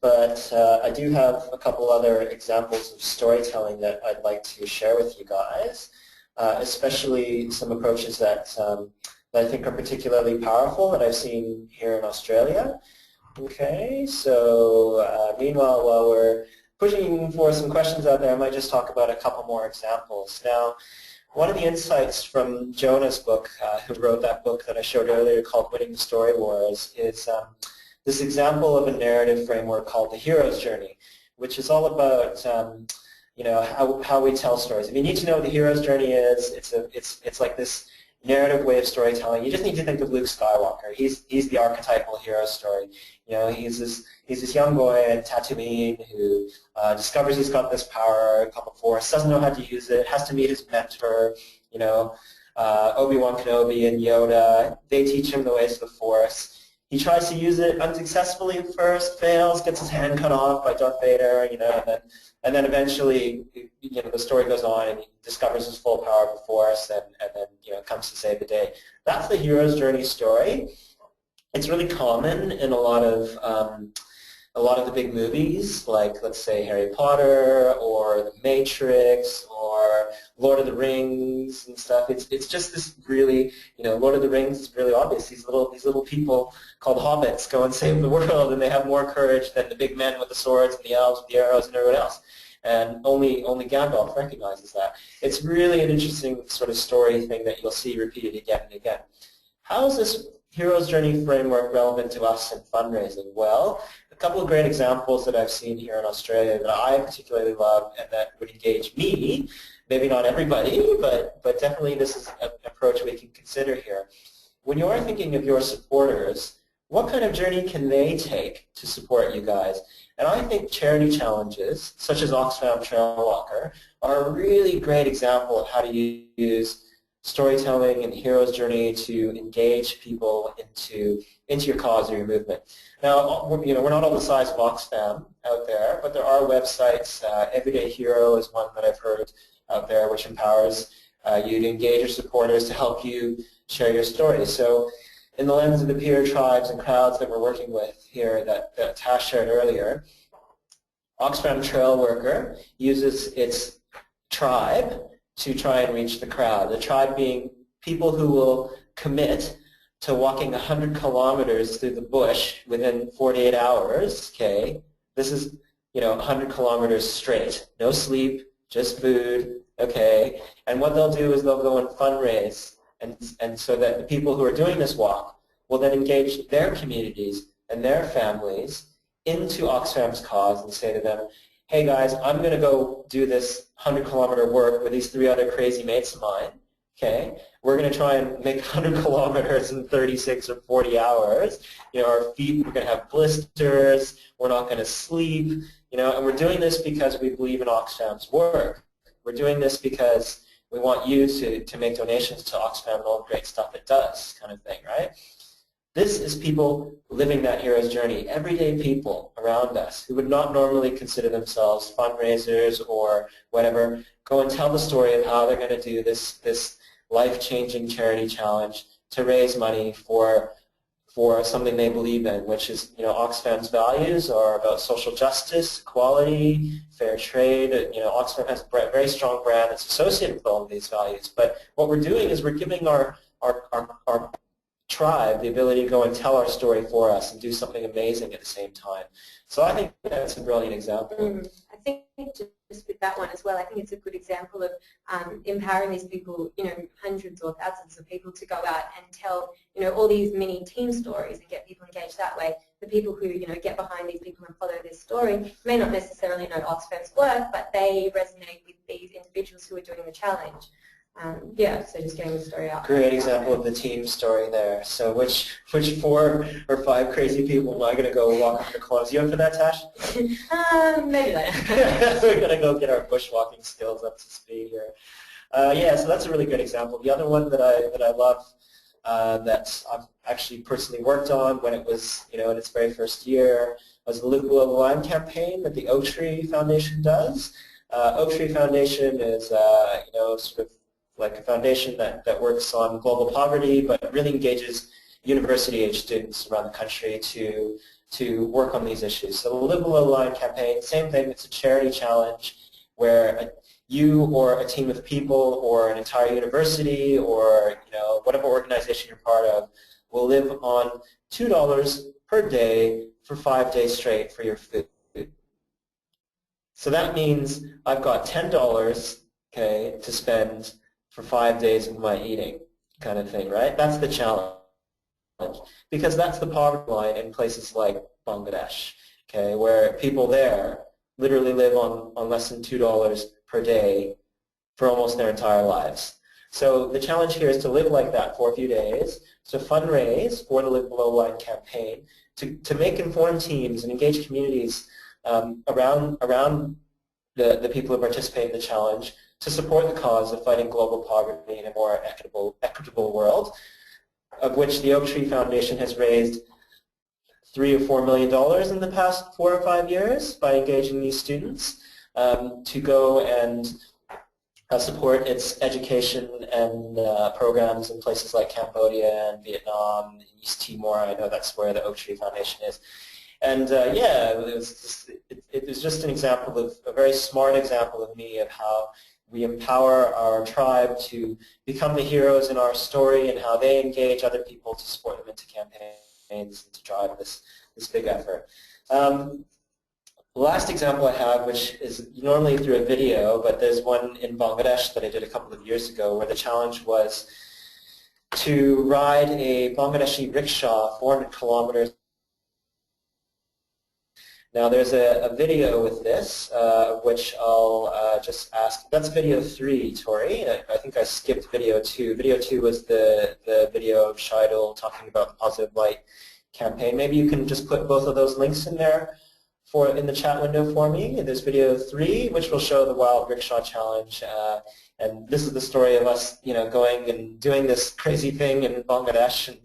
but I do have a couple other examples of storytelling that I'd like to share with you guys, especially some approaches that I think are particularly powerful that I've seen here in Australia. Okay, so meanwhile, while we're pushing for some questions out there, I might just talk about a couple more examples. Now, one of the insights from Jonah's book, who wrote that book that I showed earlier called Winning the Story Wars, is this example of a narrative framework called the hero's journey, which is all about how we tell stories. If you need to know what the hero's journey is, it's like this narrative way of storytelling, you just need to think of Luke Skywalker. He's the archetypal hero story. You know, he's this young boy in Tatooine who discovers he's got this power called the Force, doesn't know how to use it, has to meet his mentor, you know, Obi-Wan Kenobi and Yoda. They teach him the ways of the Force. He tries to use it unsuccessfully at first, fails, gets his hand cut off by Darth Vader, you know, and then eventually, you know, the story goes on and he discovers his full power of the Force and then, you know, comes to save the day. That's the hero's journey story. It's really common in a lot of the big movies, like let's say Harry Potter or The Matrix or Lord of the Rings and stuff. It's just this really, you know, Lord of the Rings is really obvious. These little people called hobbits go and save the world, and they have more courage than the big men with the swords and the elves with the arrows and everyone else. And only Gandalf recognizes that. It's really an interesting sort of story thing that you'll see repeated again and again. How is this hero's journey framework relevant to us in fundraising? Well, a couple of great examples that I've seen here in Australia that I particularly love and that would engage me, maybe not everybody, but definitely this is an approach we can consider here. When you're thinking of your supporters, what kind of journey can they take to support you guys? And I think charity challenges, such as Oxfam Trail Walker, are a really great example of how to use storytelling and hero's journey to engage people into your cause or your movement. Now, you know, we're not all the size of Oxfam out there, but there are websites. Everyday Hero is one that I've heard out there, which empowers you to engage your supporters to help you share your story. So in the lens of the peer tribes and crowds that we're working with here that Tash shared earlier, Oxfam Trail Worker uses its tribe to try and reach the crowd. The tribe being people who will commit to walking 100 kilometers through the bush within 48 hours, okay? This is, you know, 100 kilometers straight. No sleep, just food, okay? And what they'll do is they'll go and fundraise, and so that the people who are doing this walk will then engage their communities and their families into Oxfam's cause and say to them, hey guys, I'm going to go do this 100-kilometer work with these 3 other crazy mates of mine, okay? We're going to try and make 100 kilometers in 36 or 40 hours. You know, our feet, we're going to have blisters, we're not going to sleep, you know, and we're doing this because we believe in Oxfam's work. We're doing this because we want you to make donations to Oxfam and all the great stuff it does, kind of thing, right? This is people living that hero's journey, everyday people around us who would not normally consider themselves fundraisers or whatever, go and tell the story of how they're going to do this life-changing charity challenge to raise money for something they believe in, which is, you know, Oxfam's values are about social justice, equality, fair trade. You know, Oxfam has a very strong brand that's associated with all of these values. But what we're doing is we're giving our tribe the ability to go and tell our story for us and do something amazing at the same time. So I think that's a brilliant example. I think just with that one as well, I think it's a good example of empowering these people, you know, hundreds or thousands of people to go out and tell, you know, all these mini team stories and get people engaged that way. The people who, you know, get behind these people and follow their story may not necessarily know Oxfam's work, but they resonate with these individuals who are doing the challenge. Yeah, so just getting the story out. Great example of the team story there. So which 4 or 5 crazy people am I going to go walk 100 kilometers? You up for that, Tash? Maybe later. We're going to go get our bushwalking skills up to speed here. Yeah, so that's a really good example. The other one that I love that I've actually personally worked on when it was, you know, in its very first year was the Live Below the Line campaign that the Oak Tree Foundation does. Oak Tree Foundation is, you know, sort of like a foundation that works on global poverty, but really engages university-age students around the country to work on these issues. So the Live Below the Line campaign, same thing. It's a charity challenge where you or a team of people or an entire university or, you know, whatever organization you're part of will live on $2 per day for 5 days straight for your food. So that means I've got $10, okay, to spend for 5 days of my eating, kind of thing, right? That's the challenge, because that's the poverty line in places like Bangladesh, okay, where people there literally live on less than $2 per day for almost their entire lives. So the challenge here is to live like that for a few days, to fundraise for the Live Below Line campaign, to make informed teams and engage communities around the people who participate in the challenge, to support the cause of fighting global poverty in a more equitable world, of which the Oak Tree Foundation has raised $3 or $4 million in the past 4 or 5 years by engaging these students to go and support its education and programs in places like Cambodia and Vietnam, East Timor. I know that's where the Oak Tree Foundation is. And yeah, it was just an example of, a very smart example of me of how we empower our tribe to become the heroes in our story and how they engage other people to support them into campaigns and to drive this big effort. The last example I have, which is normally through a video, but there's one in Bangladesh that I did a couple of years ago where the challenge was to ride a Bangladeshi rickshaw 400 kilometers. Now there's a video with this, which I'll just ask. That's video 3, Tori. I think I skipped video 2. Video 2 was the video of Scheidel talking about the Positive Light campaign. Maybe you can just put both of those links in there in the chat window for me. There's video 3, which will show the Wild Rickshaw Challenge, and this is the story of us, going and doing this crazy thing in Bangladesh, and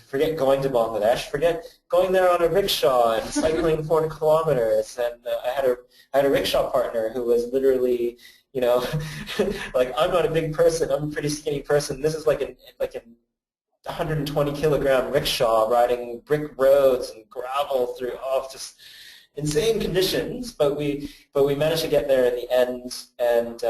forget going to Bangladesh, forget going there on a rickshaw and cycling 400 kilometers. And I had a rickshaw partner who was literally, like, I'm not a big person, I'm a pretty skinny person. This is like a 120 kilogram rickshaw riding brick roads and gravel through just insane conditions, but we managed to get there in the end, and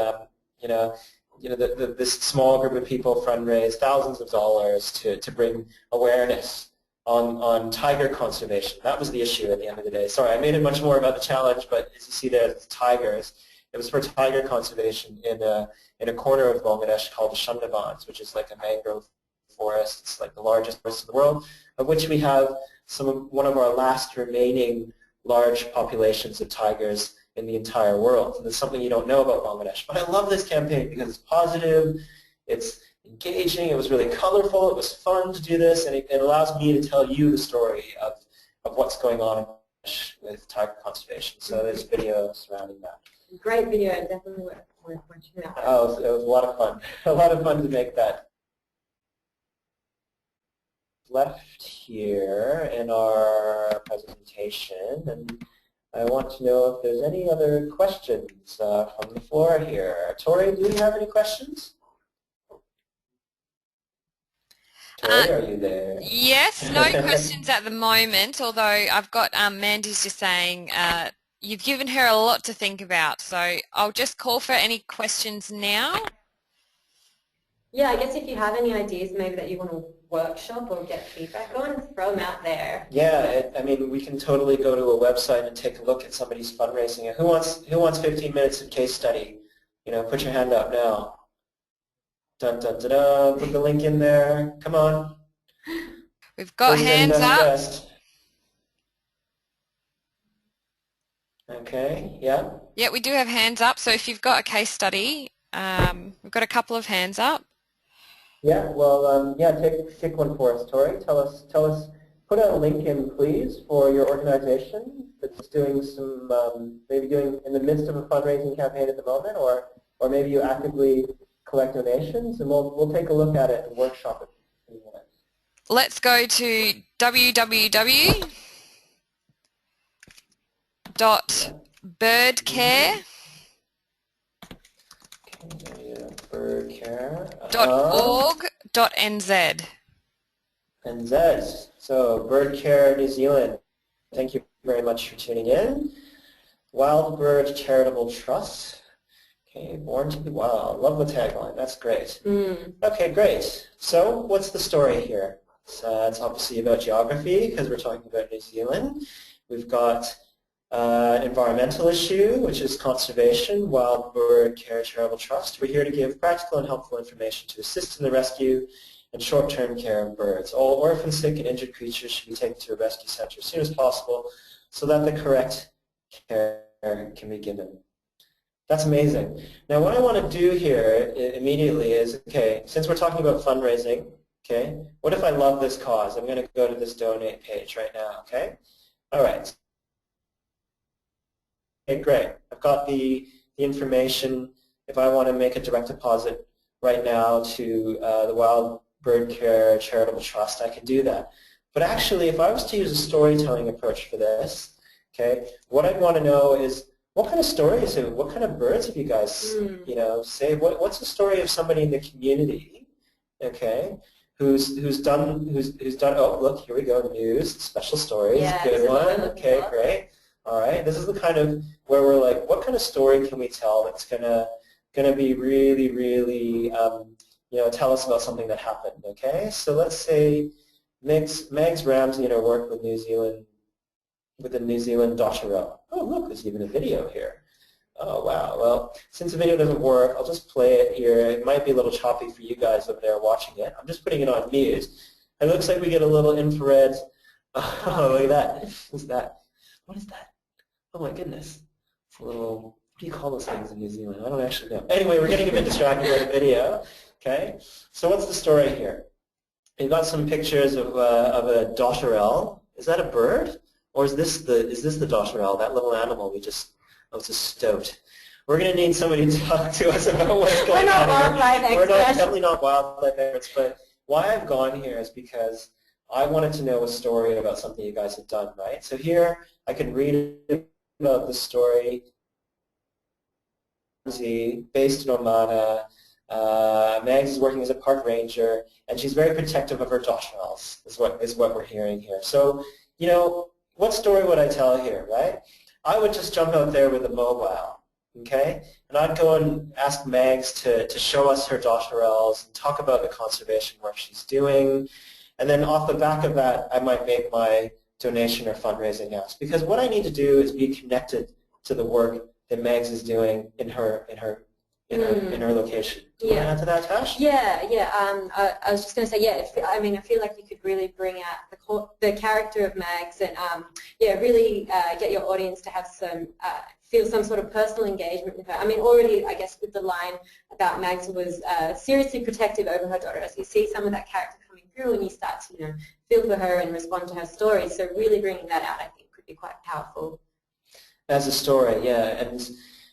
this small group of people fundraised thousands of dollars to bring awareness on tiger conservation. That was the issue at the end of the day. Sorry, I made it much more about the challenge, but as you see there, it's tigers. It was for tiger conservation in a corner of Bangladesh called the Sundarbans, which is like a mangrove forest. It's like the largest forest in the world, of which we have one of our last remaining large populations of tigers in the entire world. And it's something you don't know about Bangladesh. But I love this campaign because it's positive, it's engaging, it was really colorful, it was fun to do this, and it allows me to tell you the story of what's going on with tiger conservation. So there's video surrounding that. Great video, definitely worth watching out. Oh, it was a lot of fun. A lot of fun to make that. Left here in our presentation, and I want to know if there's any other questions from the floor here. Tori, do you have any questions? Tori, are you there? Yes, no questions at the moment, although I've got Mandy's just saying you've given her a lot to think about, so I'll just call for any questions now. Yeah, I guess if you have any ideas maybe that you want to workshop or get feedback on, throw them out there. Yeah, I mean, we can totally go to a website and take a look at somebody's fundraising. Who wants 15 minutes of case study? Put your hand up now. Dun, dun, dun, dun. Put the link in there. Come on. We've got hands up. Best. Okay, yeah. Yeah, we do have hands up, so if you've got a case study, we've got a couple of hands up. Yeah, well, yeah, take one for us, Tori. Tell us, put a link in, please, for your organization that's doing some, maybe doing in the midst of a fundraising campaign at the moment, or maybe you actively collect donations, and we'll take a look at it and workshop it in minutes. Let's go to www.birdcare.org.nz. NZ. So Birdcare New Zealand. Thank you very much for tuning in. Wild Bird Charitable Trust. Okay, Born to be Wild. Love the tagline. That's great. Okay, great. So what's the story here? It's obviously about geography because we're talking about New Zealand. We've got environmental issue, which is conservation, Wild Bird Care Charitable Trust. We're here to give practical and helpful information to assist in the rescue and short-term care of birds. All orphan, sick, and injured creatures should be taken to a rescue center as soon as possible so that the correct care can be given. That's amazing. Now what I want to do here immediately is, okay, since we're talking about fundraising, okay, what if I love this cause? I'm going to go to this donate page right now, okay? All right. Okay, great. I've got the information. If I want to make a direct deposit right now to the Wild Bird Care Charitable Trust, I can do that. But actually, if I was to use a storytelling approach for this, okay, what I'd want to know is what kind of stories, what kind of birds have you guys, you know, say? What's the story of somebody in the community, okay, who's done? Oh, look, here we go. News, special stories, Yeah, good one. Okay, great. All right, this is the kind of where we're like, what kind of story can we tell that's gonna be really, really, you know, tell us about something that happened. Okay, so let's say Megs Ramsey and her work with the New Zealand dotterel. Oh, look, there's even a video here. Oh, wow. Well, since the video doesn't work, I'll just play it here. It might be a little choppy for you guys over there watching it. I'm just putting it on mute. It looks like we get a little infrared. Oh, look at that. What's that? What is that? Oh, my goodness. It's a little, what do you call those things in New Zealand? I don't actually know. Anyway, we're getting a bit distracted by the video. Okay, so what's the story here? We've got some pictures of a dotterel. Is that a bird? Or is this the dotterel, that little animal we just, I was just stoked. We're going to need somebody to talk to us about what's going on. We're definitely not wildlife experts, but why I've gone here is because I wanted to know a story about something you guys have done, right? So here I can read about the story based in Omana. Mags is working as a park ranger, and she's very protective of her dotterels, is what we're hearing here. So, you know, what story would I tell here, right? I would just jump out there with a mobile, okay? And I'd go and ask Mags to show us her dotterels and talk about the conservation work she's doing. And then off the back of that, I might make my donation or fundraising ask. Because what I need to do is be connected to the work that Mags is doing in her location. Do you want to add to that, Tash? Yeah. I was just going to say, yeah. I mean, I feel like you could really bring out the character of Mags, and yeah, really get your audience to have feel some sort of personal engagement with her. I mean, already, I guess, with the line about Mags was seriously protective over her daughter. So you see some of that character coming through, and you start to, you know, feel for her and respond to her story. So really bringing that out, I think, could be quite powerful. As a story, yeah. And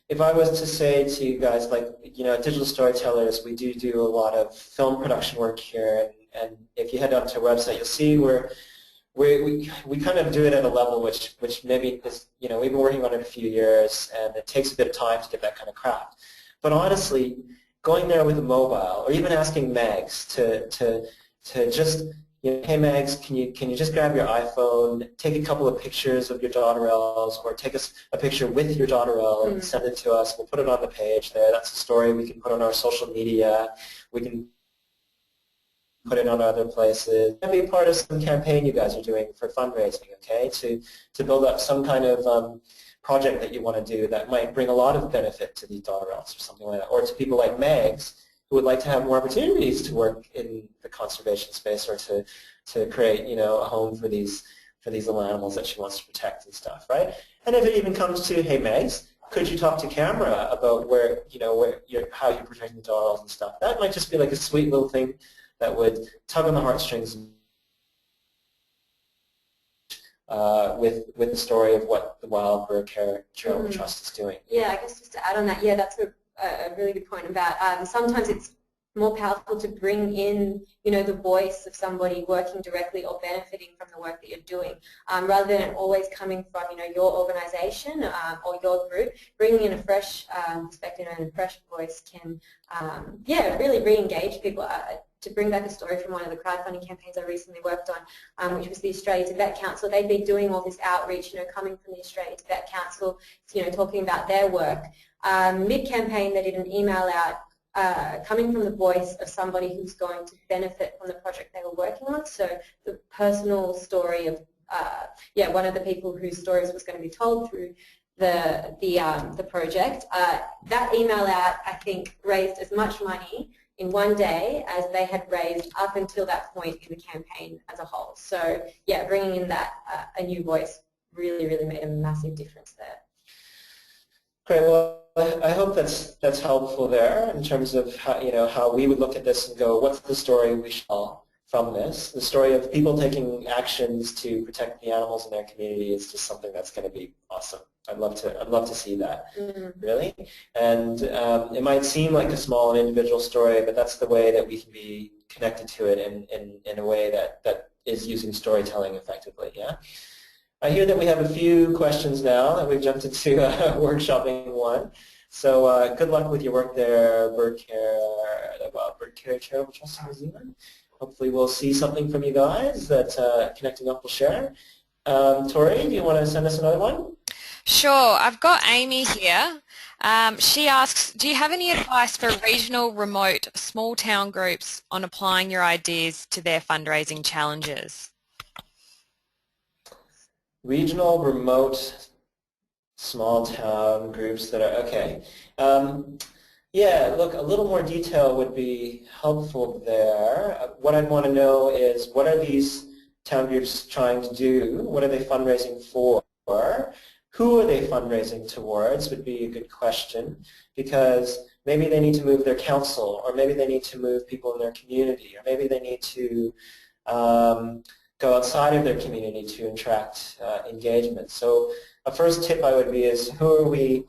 if I was to say to you guys, like, you know, digital storytellers, we do a lot of film production work here, and if you head onto our website, you'll see we kind of do it at a level which maybe is, you know, we've been working on it a few years, and it takes a bit of time to get that kind of craft. But honestly, going there with a mobile, or even asking Mags to just, you know, hey Mags, can you just grab your iPhone, take a couple of pictures of your dotterels, or take a picture with your dotterel and send it to us. We'll put it on the page there. That's a story we can put on our social media. We can put it on other places. And be part of some campaign you guys are doing for fundraising, okay, to build up some kind of project that you want to do that might bring a lot of benefit to these dotterels or something like that, or to people like Mags, who would like to have more opportunities to work in the conservation space, or to create, you know, a home for these little animals that she wants to protect and stuff, right? And if it even comes to, hey Mags, could you talk to camera about how you're protecting the dotterels and stuff? That might just be like a sweet little thing that would tug on the heartstrings with the story of what the Wild Bird Care Charitable Trust is doing. Yeah, I guess just to add on that, yeah, that's a really good point about sometimes it's more powerful to bring in, you know, the voice of somebody working directly or benefiting from the work that you're doing, rather than always coming from, you know, your organization or your group. Bringing in a fresh perspective and a fresh voice can, yeah, really re-engage people. To bring back a story from one of the crowdfunding campaigns I recently worked on, which was the Australia Tibet Council. They've been doing all this outreach, you know, coming from the Australia Tibet Council, you know, talking about their work. Mid-campaign, they did an email out coming from the voice of somebody who's going to benefit from the project they were working on. So the personal story of, yeah, one of the people whose stories was going to be told through the project. That email out, I think, raised as much money in one day as they had raised up until that point in the campaign as a whole. So yeah, bringing in that a new voice really made a massive difference there. Great. Well, I hope that's helpful there in terms of how, how we would look at this and go, what's the story we should tell from this? The story of people taking actions to protect the animals in their community is just something that's going to be awesome. I'd love to see that, really. And it might seem like a small and individual story, but that's the way that we can be connected to it in a way that is using storytelling effectively. Yeah. I hear that we have a few questions now that we've jumped into workshopping one. So good luck with your work there, Bird Care Charitable Trust in New Zealand. Hopefully we'll see something from you guys that Connecting Up will share. Tori, do you want to send us another one? Sure. I've got Amy here. She asks, do you have any advice for regional, remote, small town groups on applying your ideas to their fundraising challenges? Regional, remote, small town groups that are, okay. Yeah, look, a little more detail would be helpful there. What I'd want to know is, what are these town groups trying to do? What are they fundraising for? Who are they fundraising towards would be a good question, because maybe they need to move their council, or maybe they need to move people in their community, or maybe they need to go outside of their community to attract engagement. So a first tip I would be is, who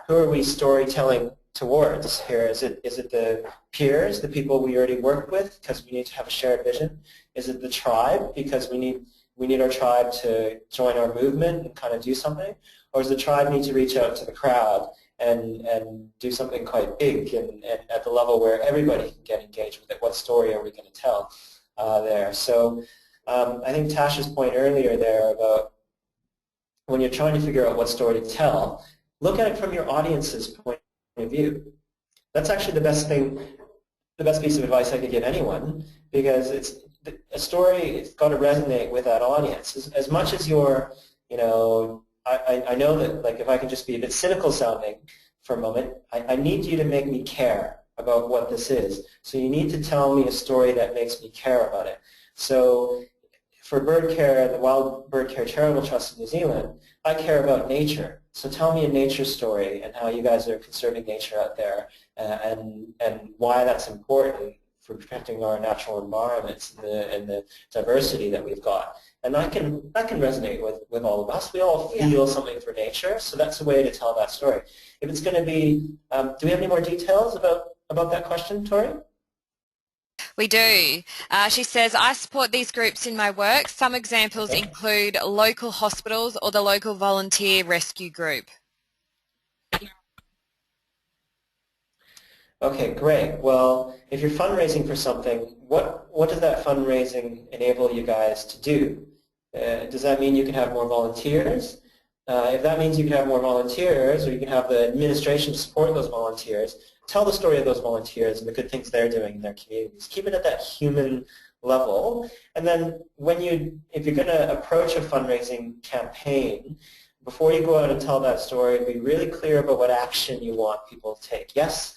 are we storytelling towards here? Is it the peers, the people we already work with, because we need to have a shared vision? Is it the tribe, because we need our tribe to join our movement and kind of do something? Or does the tribe need to reach out to the crowd and do something quite big and at the level where everybody can get engaged with it? What story are we going to tell there? So I think Tasha's point earlier there about when you're trying to figure out what story to tell, look at it from your audience's point of view. That's actually the best thing, the best piece of advice I could give anyone, because a story, it's got to resonate with that audience. As much as you're, I know that, like, if I can just be a bit cynical sounding for a moment, I need you to make me care about what this is. So you need to tell me a story that makes me care about it. So for bird care, the Wild Bird Care Charitable Trust in New Zealand, I care about nature. So tell me a nature story and how you guys are conserving nature out there, and why that's important for protecting our natural environments and the diversity that we've got. And that can resonate with all of us. We all feel something for nature, so that's a way to tell that story. If it's going to be, do we have any more details about that question, Tori? We do. She says, I support these groups in my work. Some examples include local hospitals or the local volunteer rescue group. Okay, great. Well, if you're fundraising for something, what does that fundraising enable you guys to do? Does that mean you can have more volunteers? If that means you can have more volunteers, or you can have the administration support those volunteers, tell the story of those volunteers and the good things they're doing in their communities. Keep it at that human level. And then if you're going to approach a fundraising campaign, before you go out and tell that story, be really clear about what action you want people to take. Yes,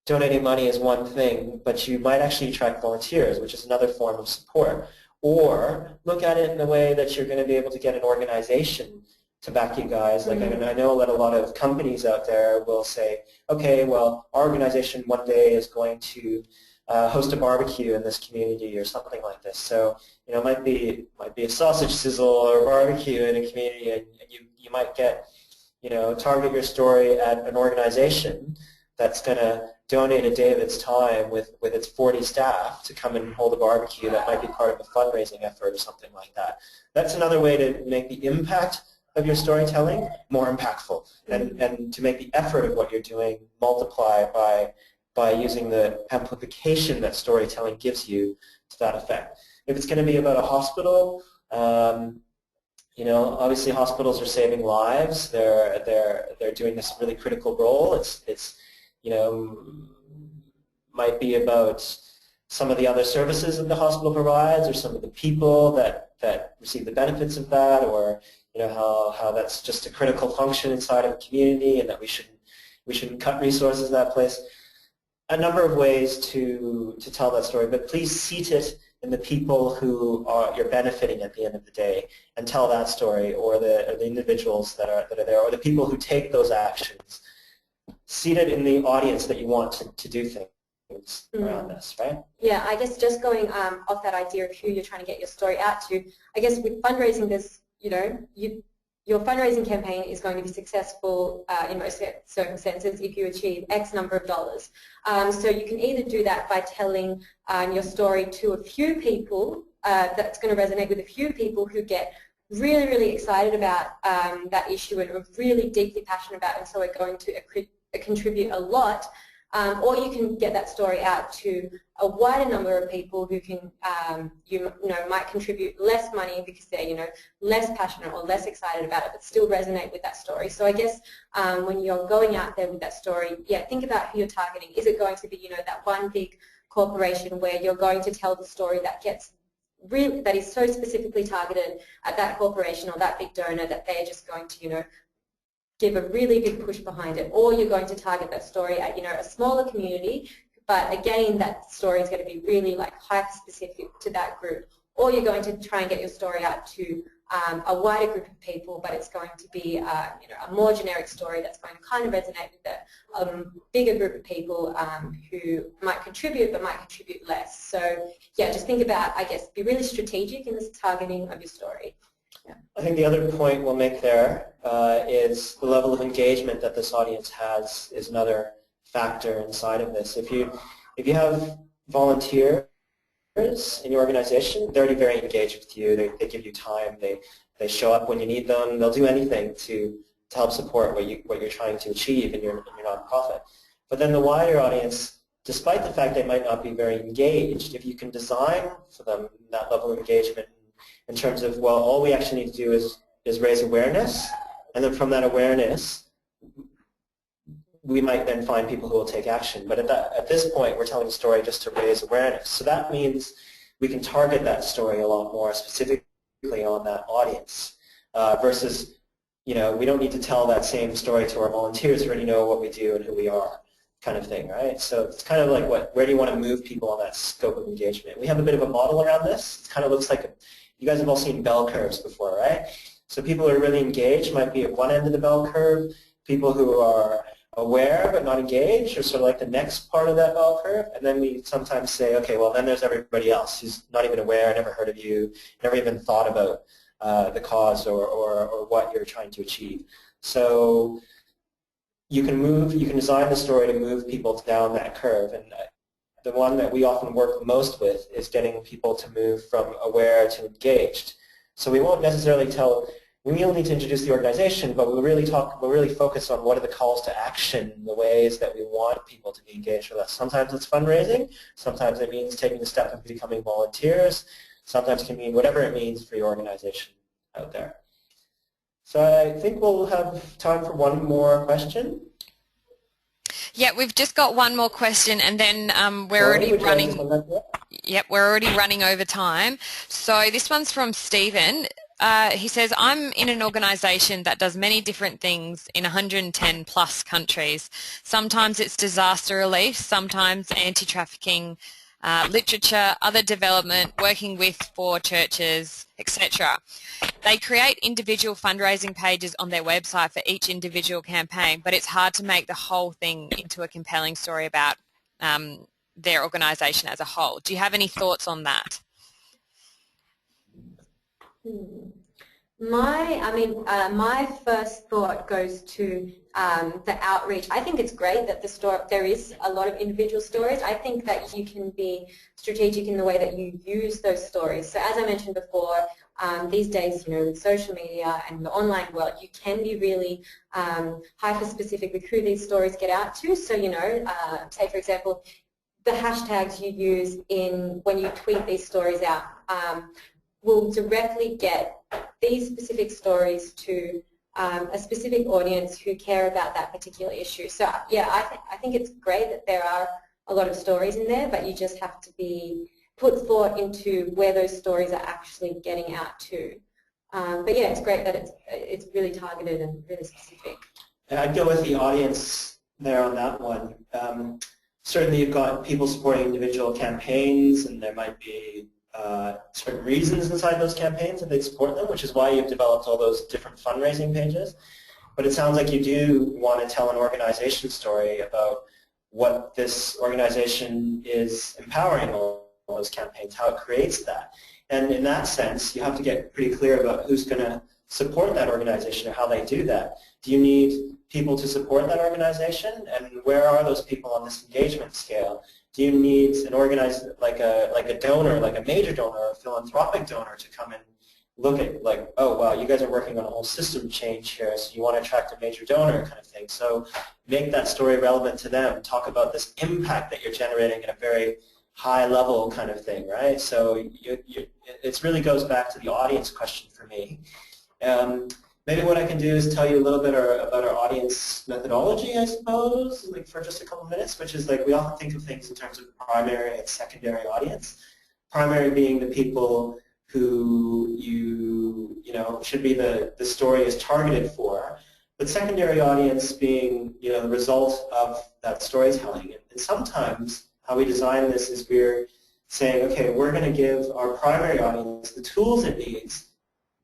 donating money is one thing, but you might actually attract volunteers, which is another form of support. Or look at it in a way that you're going to be able to get an organization to back you guys. Like, I know that a lot of companies out there will say, okay, well, our organization one day is going to host a barbecue in this community or something like this. So, it might be a sausage sizzle or a barbecue in a community, and you might get, target your story at an organization that's going to donate a day of its time with its 40 staff to come and hold a barbecue that might be part of a fundraising effort or something like that. That's another way to make the impact of your storytelling more impactful, and to make the effort of what you're doing multiply by using the amplification that storytelling gives you to that effect. If it's going to be about a hospital, obviously hospitals are saving lives. They're doing this really critical role. It's might be about some of the other services that the hospital provides, or some of the people that receive the benefits of that, or how that's just a critical function inside of a community, and that we shouldn't cut resources that place. A number of ways to tell that story, but please seat it in the people who you're benefiting at the end of the day, and tell that story, or the individuals that are there, or the people who take those actions. seated in the audience that you want to do things around this, right? Yeah, I guess just going off that idea of who you're trying to get your story out to, I guess with fundraising, there's, your fundraising campaign is going to be successful in most circumstances if you achieve X number of dollars. So you can either do that by telling your story to a few people, that's going to resonate with a few people who get really, really excited about that issue and are really deeply passionate about it, and so are going to contribute a lot. Or you can get that story out to a wider number of people who can, might contribute less money because they're, less passionate or less excited about it, but still resonate with that story. So I guess when you're going out there with that story, think about who you're targeting. Is it going to be, that one big corporation where you're going to tell the story that that is so specifically targeted at that corporation or that big donor that they're just going to, give a really big push behind it, or you're going to target that story at, a smaller community, but again, that story is going to be really hyper-specific to that group, or you're going to try and get your story out to a wider group of people, but it's going to be, a more generic story that's going to kind of resonate with the bigger group of people who might contribute, but might contribute less. So, just think about, I guess, be really strategic in this targeting of your story. Yeah. I think the other point we'll make there is the level of engagement that this audience has is another factor inside of this. If you have volunteers in your organization, they're already very engaged with you. They give you time. They show up when you need them. They'll do anything to help support what you're trying to achieve in your nonprofit. But then the wider audience, despite the fact they might not be very engaged, if you can design for them that level of engagement in terms of, well, all we actually need to do is raise awareness, and then from that awareness, we might then find people who will take action. But at this point, we're telling a story just to raise awareness. So that means we can target that story a lot more specifically on that audience versus, we don't need to tell that same story to our volunteers who already know what we do and who we are, kind of thing, right? So it's kind of like where do you want to move people on that scope of engagement? We have a bit of a model around this. It kind of looks like you guys have all seen bell curves before, right? So people who are really engaged might be at one end of the bell curve. People who are aware but not engaged are sort of like the next part of that bell curve. And then we sometimes say, okay, well then there's everybody else who's not even aware, never heard of you, never even thought about the cause or what you're trying to achieve. So you can design the story to move people down that curve. And the one that we often work most with is getting people to move from aware to engaged. So we won't necessarily we will need to introduce the organization, but we'll really focus on what are the calls to action, the ways that we want people to be engaged with us. Sometimes it's fundraising, sometimes it means taking the step of becoming volunteers, sometimes it can mean whatever it means for your organization out there. So I think we'll have time for one more question. Yeah, we've just got one more question, and then we're already running. Yep, we're already running over time. So this one's from Stephen. He says, I'm in an organisation that does many different things in 110 plus countries. Sometimes it's disaster relief, sometimes anti-trafficking, literature, other development, working with for churches, etc. They create individual fundraising pages on their website for each individual campaign, but it's hard to make the whole thing into a compelling story about their organisation as a whole. Do you have any thoughts on that? My first thought goes to the outreach. I think it's great that there is a lot of individual stories. I think that you can be strategic in the way that you use those stories. So as I mentioned before, these days, with social media and the online world, you can be really hyper-specific with who these stories get out to. So, say for example, the hashtags you use when you tweet these stories out will directly get these specific stories to a specific audience who care about that particular issue. So yeah, I think it's great that there are a lot of stories in there, but you just have to put thought into where those stories are actually getting out to. But yeah, it's great that it's really targeted and really specific. And I'd go with the audience there on that one. Certainly you've got people supporting individual campaigns, and there might be certain reasons inside those campaigns that they support them, which is why you've developed all those different fundraising pages. But it sounds like you do want to tell an organization story about what this organization is empowering all those campaigns, how it creates that. And in that sense, you have to get pretty clear about who's going to support that organization or how they do that. Do you need people to support that organization? And where are those people on this engagement scale? Do you need an organizer, like a donor, like a major donor or a philanthropic donor to come and look at, like, oh, wow, you guys are working on a whole system change here, so you want to attract a major donor kind of thing. So make that story relevant to them. Talk about this impact that you're generating at a very high level kind of thing, right? So it really goes back to the audience question for me. Maybe what I can do is tell you a little bit about our audience methodology, I suppose, like for just a couple minutes, which is like we often think of things in terms of primary and secondary audience. Primary being the people who you know should be the story is targeted for, but secondary audience being the result of that storytelling. And sometimes how we design this is we're saying, okay, we're going to give our primary audience the tools it needs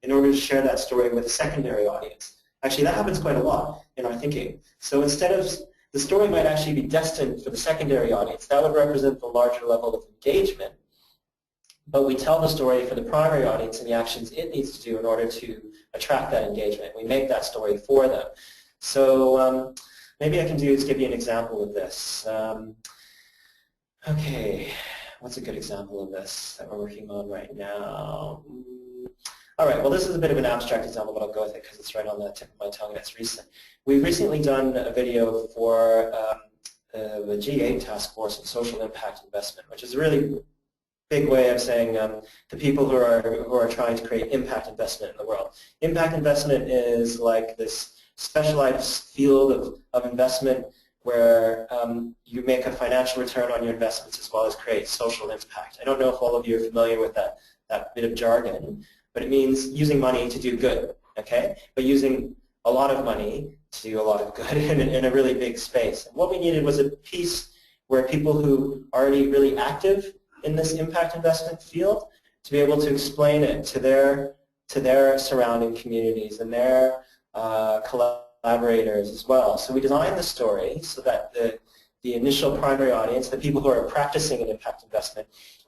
in order to share that story with a secondary audience. Actually, that happens quite a lot in our thinking. So instead of, the story might actually be destined for the secondary audience. That would represent the larger level of engagement. But we tell the story for the primary audience and the actions it needs to do in order to attract that engagement. We make that story for them. So maybe I can do is give you an example of this. Okay, what's a good example of this that we're working on right now? All right, well, this is a bit of an abstract example, but I'll go with it because it's right on the tip of my tongue and it's recent. We've recently done a video for the G8 Task Force on Social Impact Investment, which is a really big way of saying the people who are trying to create impact investment in the world. Impact investment is like this specialized field of investment where you make a financial return on your investments as well as create social impact. I don't know if all of you are familiar with that bit of jargon, but it means using money to do good, okay? But using a lot of money to do a lot of good in a really big space. And what we needed was a piece where people who are already really active in this impact investment field to be able to explain it to their surrounding communities and their collaborators as well. So we designed the story so that the initial primary audience, the people who are practicing an impact investment,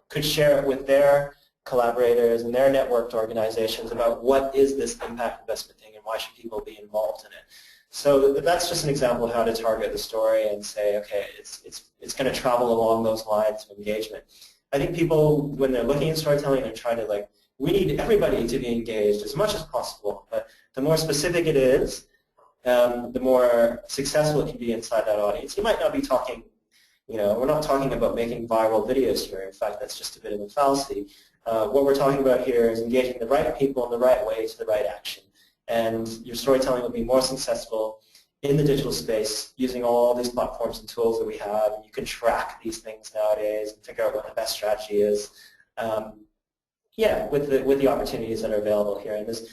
could share it with their collaborators and their networked organizations about what is this impact investment thing and why should people be involved in it. So that's just an example of how to target the story and say, okay, it's going to travel along those lines of engagement. I think people, when they're looking at storytelling, they're trying to we need everybody to be engaged as much as possible, but the more specific it is, the more successful it can be inside that audience. You might not be talking, we're not talking about making viral videos here. In fact, that's just a bit of a fallacy. What we're talking about here is engaging the right people in the right way to the right action. And your storytelling will be more successful in the digital space using all these platforms and tools that we have. And you can track these things nowadays and figure out what the best strategy is. With the opportunities that are available here. And there's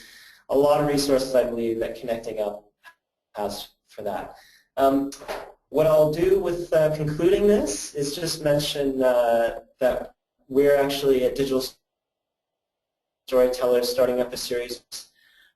a lot of resources, I believe, that Connecting Up has for that. What I'll do with concluding this is just mention that we're actually at Digital Storytellers starting up a series.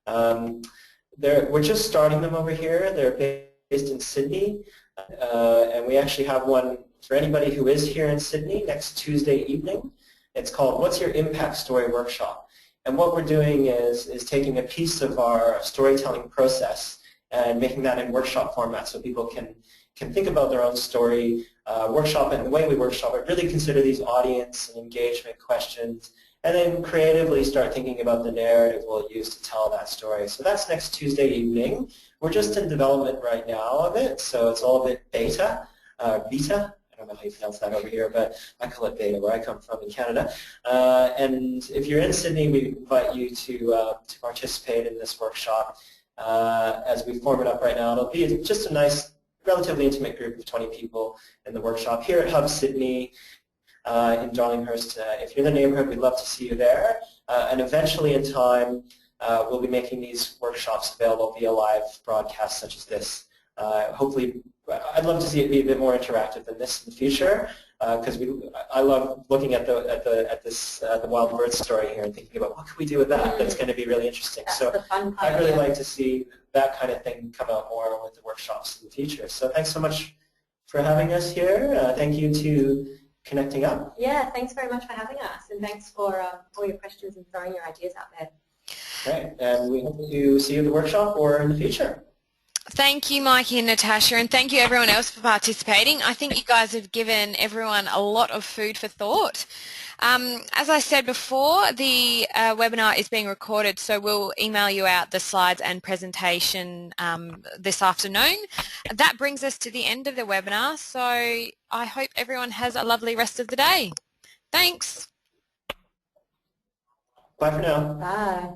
We're just starting them over here. They're based in Sydney, and we actually have one for anybody who is here in Sydney next Tuesday evening. It's called What's Your Impact Story Workshop. And what we're doing is taking a piece of our storytelling process and making that in workshop format so people can think about their own story, workshop it in the way we workshop it, really consider these audience and engagement questions, and then creatively start thinking about the narrative we'll use to tell that story. So that's next Tuesday evening. We're just in development right now of it, so it's all a bit beta. I don't know how you pronounce that over here, but I call it beta where I come from in Canada. And if you're in Sydney, we invite you to participate in this workshop. As we form it up right now, it'll be just a nice, relatively intimate group of 20 people in the workshop here at Hub Sydney in Darlinghurst. If you're in the neighborhood, we'd love to see you there. And eventually in time, we'll be making these workshops available via live broadcasts such as this. Hopefully, I'd love to see it be a bit more interactive than this in the future, because I love looking at the wild bird story here and thinking about what can we do with that. That's going to be really interesting. That's so the fun part, I'd really like to see that kind of thing come out more with the workshops in the future. So thanks so much for having us here. Thank you to Connecting Up. Yeah, thanks very much for having us, and thanks for all your questions and throwing your ideas out there. Great, and we hope to see you at the workshop or in the future. Thank you, Mikey and Natasha, and thank you everyone else for participating. I think you guys have given everyone a lot of food for thought. As I said before, the webinar is being recorded, so we'll email you out the slides and presentation this afternoon. That brings us to the end of the webinar, so I hope everyone has a lovely rest of the day. Thanks. Bye for now. Bye.